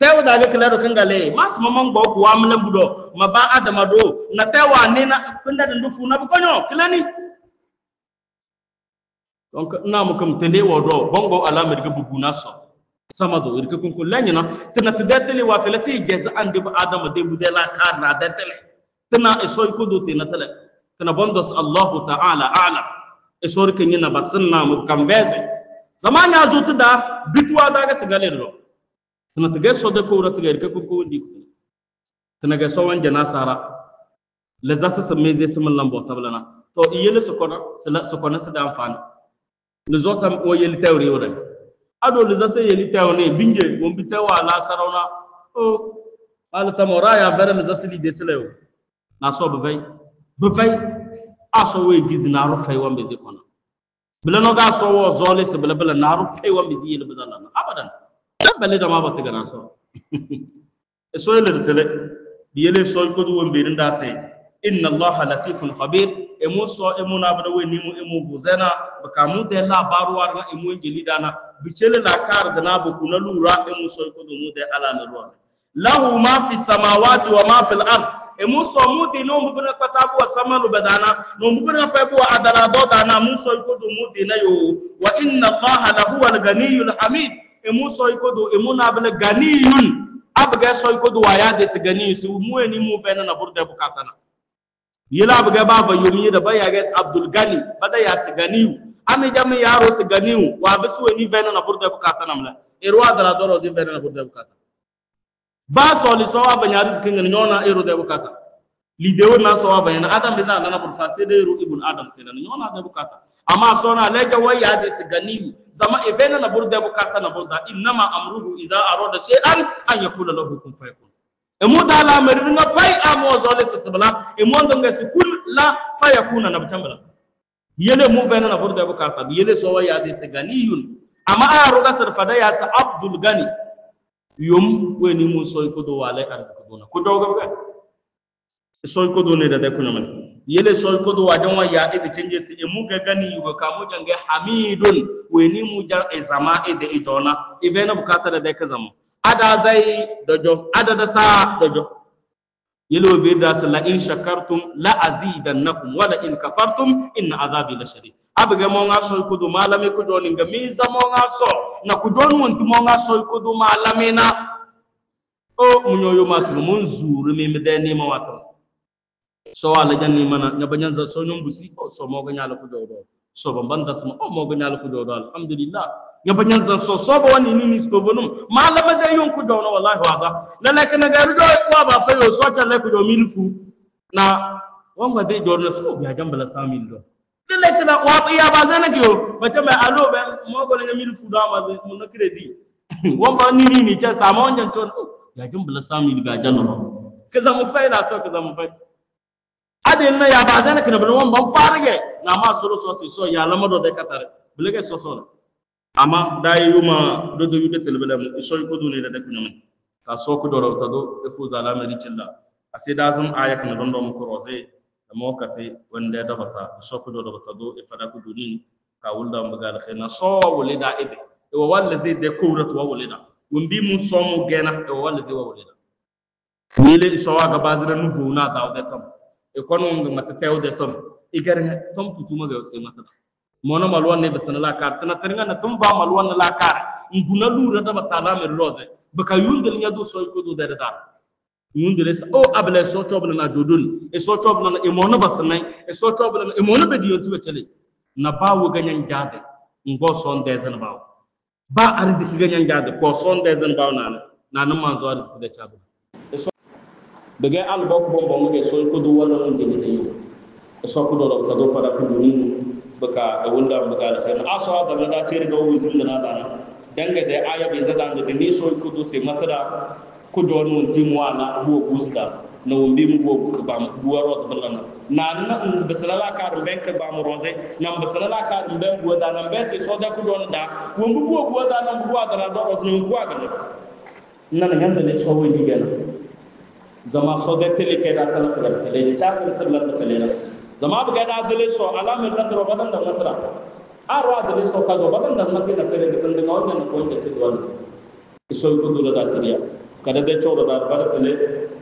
tew daga klaro kangale mas momon go ko amle budo maba adama do na tewa ni na kunda ndufu na ko nyo klani donc namu kam tende wodo bongo alamir ga buguna so sama do irke kun kulanya na tana tedeteli wa telati jeza ande ba adam de budela karna detele tana esoy ko do tena tele tana bondos allah ta'ala ala esor ke nyina basanna mu kambeze zamanya zo tada bitwa daga sigale do tana tege so de ko ratu irke kun ko ndi tana ga so wanja nasara la zasa sameze samal lambo tablana to iyele sokona sada amfani le zotam o yeli tawri wala ado le zase yeli tawne binge mon bitawa la sarawna o ala tamora ya bare le zase li deselew na so be vay aso we gizina ro fay wambe zikona bela no ga so wo zole se bela na ro fay wambe zi yele bedana abadan bele da ma batte gana so e so yele tele yele so ko du wambe nda se inna allaha latifun khabir emuso emuna bada we nimu emu vuzena bakamu de la baruwar na emu ngelidana bicele la kar da na bu kuna lura emuso ko do mu de ala na ruwa lahu ma fi samawati wa ma fil ard emuso mu de no mu bana katabu wa samalu badana no mu bana fa bu adala do dana muso ko do mu de na yo wa inna allaha lahu al ganiyul hamid emuso ko do emuna bala ganiyun abga soy ko do waya de se gani su mu ni mu fe na burde bukatana yela abga baba yomi da baya ga Abdul Gani bada ya se gani ami jami yaro se gani wa bisu ni fe na burde bukatana mla irwa dara doro di fe na burde bukata ba so li so wa banya rizkin ngani nyona ero de bukata lideo na so wa banya adam biza na burfa se de ru ibn adam se na nyona de bukata amma so na lega waya de se gani zama evena na burde bukata na burda inma amruhu idha arada shay'an an yakula lahu kun fayakun emuda la merina fay amo zole se sabala emondo nga se kun la fayakuna na btambala yele mu vena na burde bukata yele so waya de se ganiyun amma aya roga sar fada ya sa Abdul Gani yum weni mu soy ko do wala arziko dona ko dogo ga soy ko do ne da kuna man yele soy ko do wadan waya e de canje se emu ga gani yugo kamu jange hamidun weni mu jan e zama e de idona e vena bukata da ka zama ada zai dojo ada da sa dojo yelo be da sala in shakartum la azidannakum wala in kafartum in azabi la shadid abga mo nga soy ko do malame ko do ninga mi zamo nga so na ku don wonti mo nga soy ko do malame na o munyoyo matru mun zuru mi medeni ma wato so wala janni mana nyabanyan za so nyumbusi so mo ga nyala ko do so banda sama o mo ga nyala ko do alhamdulillah nyabanyan za so ba wani ni ko bonum malama da yon ko do no wallahi waza la la kana ga rudo ko ba fa yo so ta la ko do milfu na wanga de do na so biya jambala samil do la kana wa ya ba zana kiyo bata mai alo ben mo go na milfu do ma mun na credit wamba ni ta sama wanjan to ya jambala samil ga janno kaza mu faida so kaza mu faida adin na ya ba zana kana ban wan ban farage na ma solo so so ya lamado de katare bilege so so amma dai yuma do yude telbele mu so ko do ne da kunya mun ka so ko do rawta do e fu zalama ri cilla ase da zum aya kana don do mu ko rose da mo kati wanda da bata so ko do rawta do e fada ko duni ka wulda mu ga khina so wulida ide e wallazi de kowrat wa wulida wumbi mu so mu gena e wallazi wa wulida ni le so wa ga bazira nu fu na da de tam e kono ngi mata tewde tom igare tom tutuma ga se mata mono malwan ne besana la kar tana tringa na tum ba malwan la kar nguna lura da batala mer roze baka yundel nya do soy ko do da yundel sa o abla so tobla na dodul e so tobla na e mono basana e so tobla na e mono be diyon tibe tele na bawo ganyan jade ngo son dezen bawo ba arziki ganyan jade ko son dezen bawo na nan manzo arziki da chabu bege al bok bom nge sol ko do wala on deni de yo so ko do ta do fara ko duni baka e wunda baka la sen aso da da tere do wuzin da na danga de aya be zada da ni sol ko do se matara ko do non timwa na bo gusda no wumbi mu bo ko bam duwaro so balana na besalala ka ben ka bam rose na besalala ka ben go da na be se so da ko do da wumbi bo go da na bo da do rose no ko aga na nyanda le so wi digena zama so de tele ke da kala sala tele cha ko sala tele na zama ba da dele so alamin da ro badan da matra arwa dele so ka zo badan da matra na tele de tande ngawne na ko de tele wal so ko do da siriya kada de choro da bar tele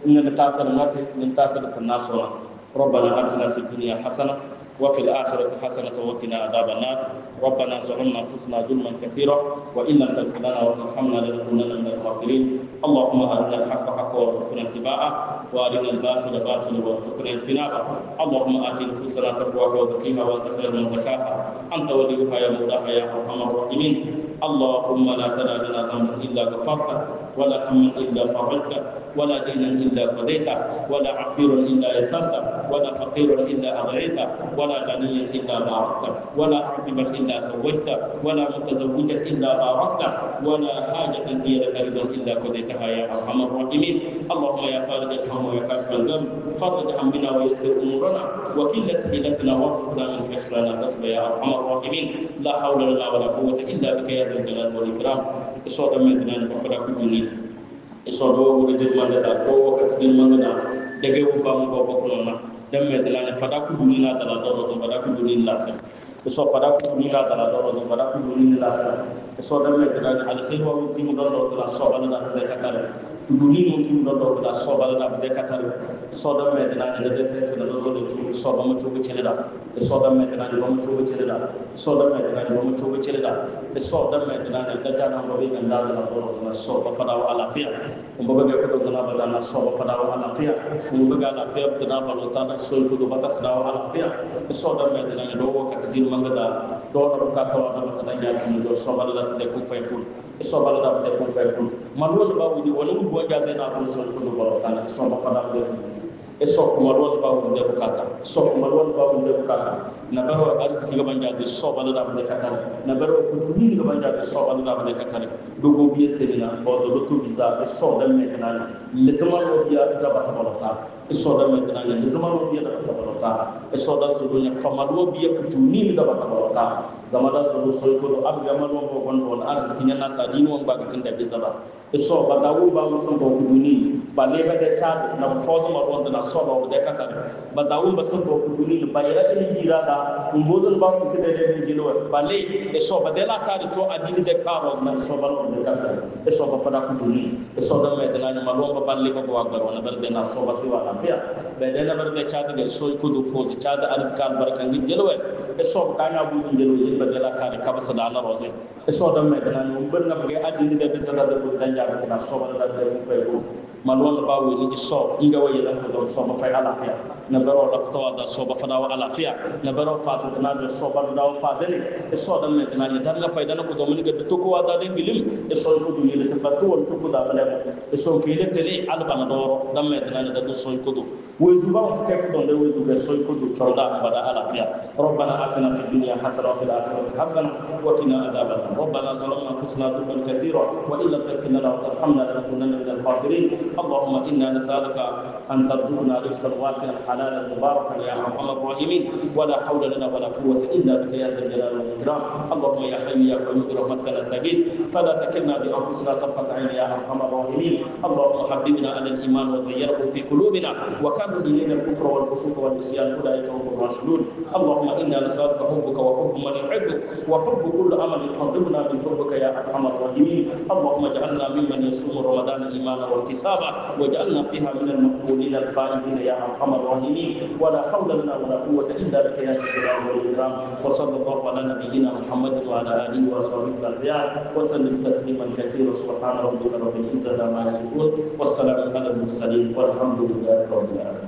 inna ta sala mate min ta sala sanna so ربنا آتنا في الدنيا حسنة وفي الآخرة حسنة وقنا عذاب النار ربنا ظلمنا أنفسنا ظلما كثيرا وإن لم تغفر لنا وترحمنا لنكونن من الخاسرين اللهم أرنا الحق حقا وارزقنا اتباعه وأرنا الباطل باطلا وارزقنا اجتنابه اللهم آت نفوسنا تقواها وزكيها وأنت خير من زكاها أنت وليها يا مولاها يا أرحم الراحمين اللهم لا تدع لنا ذنبا إلا غفرته ولا هما إلا فرجته ولا دينا إلا قضيته ولا عسيرا إلا يسرته ولا فقيرا إلا أغنيته ولا غنيا إلا باركته ولا عاصبا إلا سويته ولا متزوجا إلا باركته ولا حاجة هي لك رضا إلا قضيتها يا أرحم الراحمين اللهم يا خالق الهم ويا كاشف الغم فرج همنا ويسر أمورنا وكلة حيلتنا واغفر من كشفنا كسب يا أرحم الراحمين لا حول لنا ولا قوة إلا بك يا ذا الجلال والإكرام إصاد من بفرق الجنين إصاد ورد من ذا وقت من ذا دعوا بام بفقنا دم دلنا فداك جنينا دلا دورو فداك جنين لا إصاد فداك جنينا دلا دورو فداك جنين لا إصاد دم دلنا على خير ومتي مدلنا دلا صوبنا دلا تذكر duni mungkin do da sobal da be katal soda me dana da de da zo de tu soba mo tu cele da soda me dana do mo tu cele da soda me dana do mo tu cele da soda me dana da jana mo be ganda da do na soba fada wa ala fiya mo be ko do na ba na soba fada wa ala fiya mo be ga ala fiya da ba lo ta da so ko do batas da wa ala fiya soda me dana do wakati din manga da do na ka ta wa da ta ya do soba da ta de ku fa ku soba da de ku fa ku malwon ba wudi wala mu bo jaade na ko so ko do ba ta soba fada de so ko malwon ba wudi de bukata so ko malwon ba wudi de bukata na baro arziki ga banja de soba da de katare na baro ko tuni ga banja de soba da de katare dogo biye selina bo do to visa de so da me kana le zaman wo biya da bata balota so da me kana le zaman wo biya da bata balota so da so do nya famalo biya ko tuni da bata balota zamada so so ko do abu yamal wo ko gon arziki nya na sa dinu won ba ka kanda be zaba so ba da wo ba mo so ko tuni ba le ba de ta na fo do ma won na so ba de katare ba da wo ba so ko tuni ba yara ni jira da umvodul ba ko kede de jilo ba le so ba de la ka to adini de karo na so ba no de katare so ba fada ko tuni so da me de na ma lo ba balle ko wa garo na ber de na so ba si wa afiya be de na ber de cha de so ko do fo cha da arzikal barakan gi jelo so ka na bu jelo yi ba de la ka ka ba sa da na roze so da me de na no ber na be adini de be sa da de da ja na so ba da de ko fe ko malwon ba wi ni so inga waye da ko so ba fa ala fiya na baro la to da so ba fa da ala fiya na baro fa to na da so ba da fa da ne so da me na ni dan ga fa da ko do mun ga to ko wa da de gilim so ko du ni ta ba to won to ko da bale so ke le tele al ba na do da me na da so ko do wezu ba ko te ko do wezu ga so ko do to da fa da ala fiya rabbana atina fid dunya hasana wa fil akhirati hasana wa qina adhaban rabbana zalamna anfusana dhulman katira wa illa taghfir lana wa tarhamna lanakunanna minal khasirin اللهم إنا نسألك أن ترزقنا رزقا واسعا حلالا مباركا يا أرحم الراحمين ولا حول لنا ولا قوة إلا بك يا ذا الجلال والإكرام اللهم يا حي يا قيوم برحمتك نستغيث فلا تكلنا بأنفسنا طرفة عين يا أرحم الراحمين اللهم حببنا على الإيمان وزينه في قلوبنا وكرر إلينا الكفر والفسوق والعصيان أولئك هم الراشدون اللهم إنا نسألك حبك وحب من يحبك وحب كل عمل يقربنا من حبك يا أرحم الراحمين اللهم اجعلنا ممن يصوم رمضان إيمانا واحتسابا واجعلنا فيها من المقبولين الفائزين يا ارحم الراحمين ولا حول لنا ولا قوه الا بك يا ذا الجلال والاكرام وصلى الله على نبينا محمد وعلى اله وصحبه الاخيار وسلم تسليما كثيرا سبحان ربك رب العزه عما يصفون والسلام على المرسلين والحمد لله رب العالمين.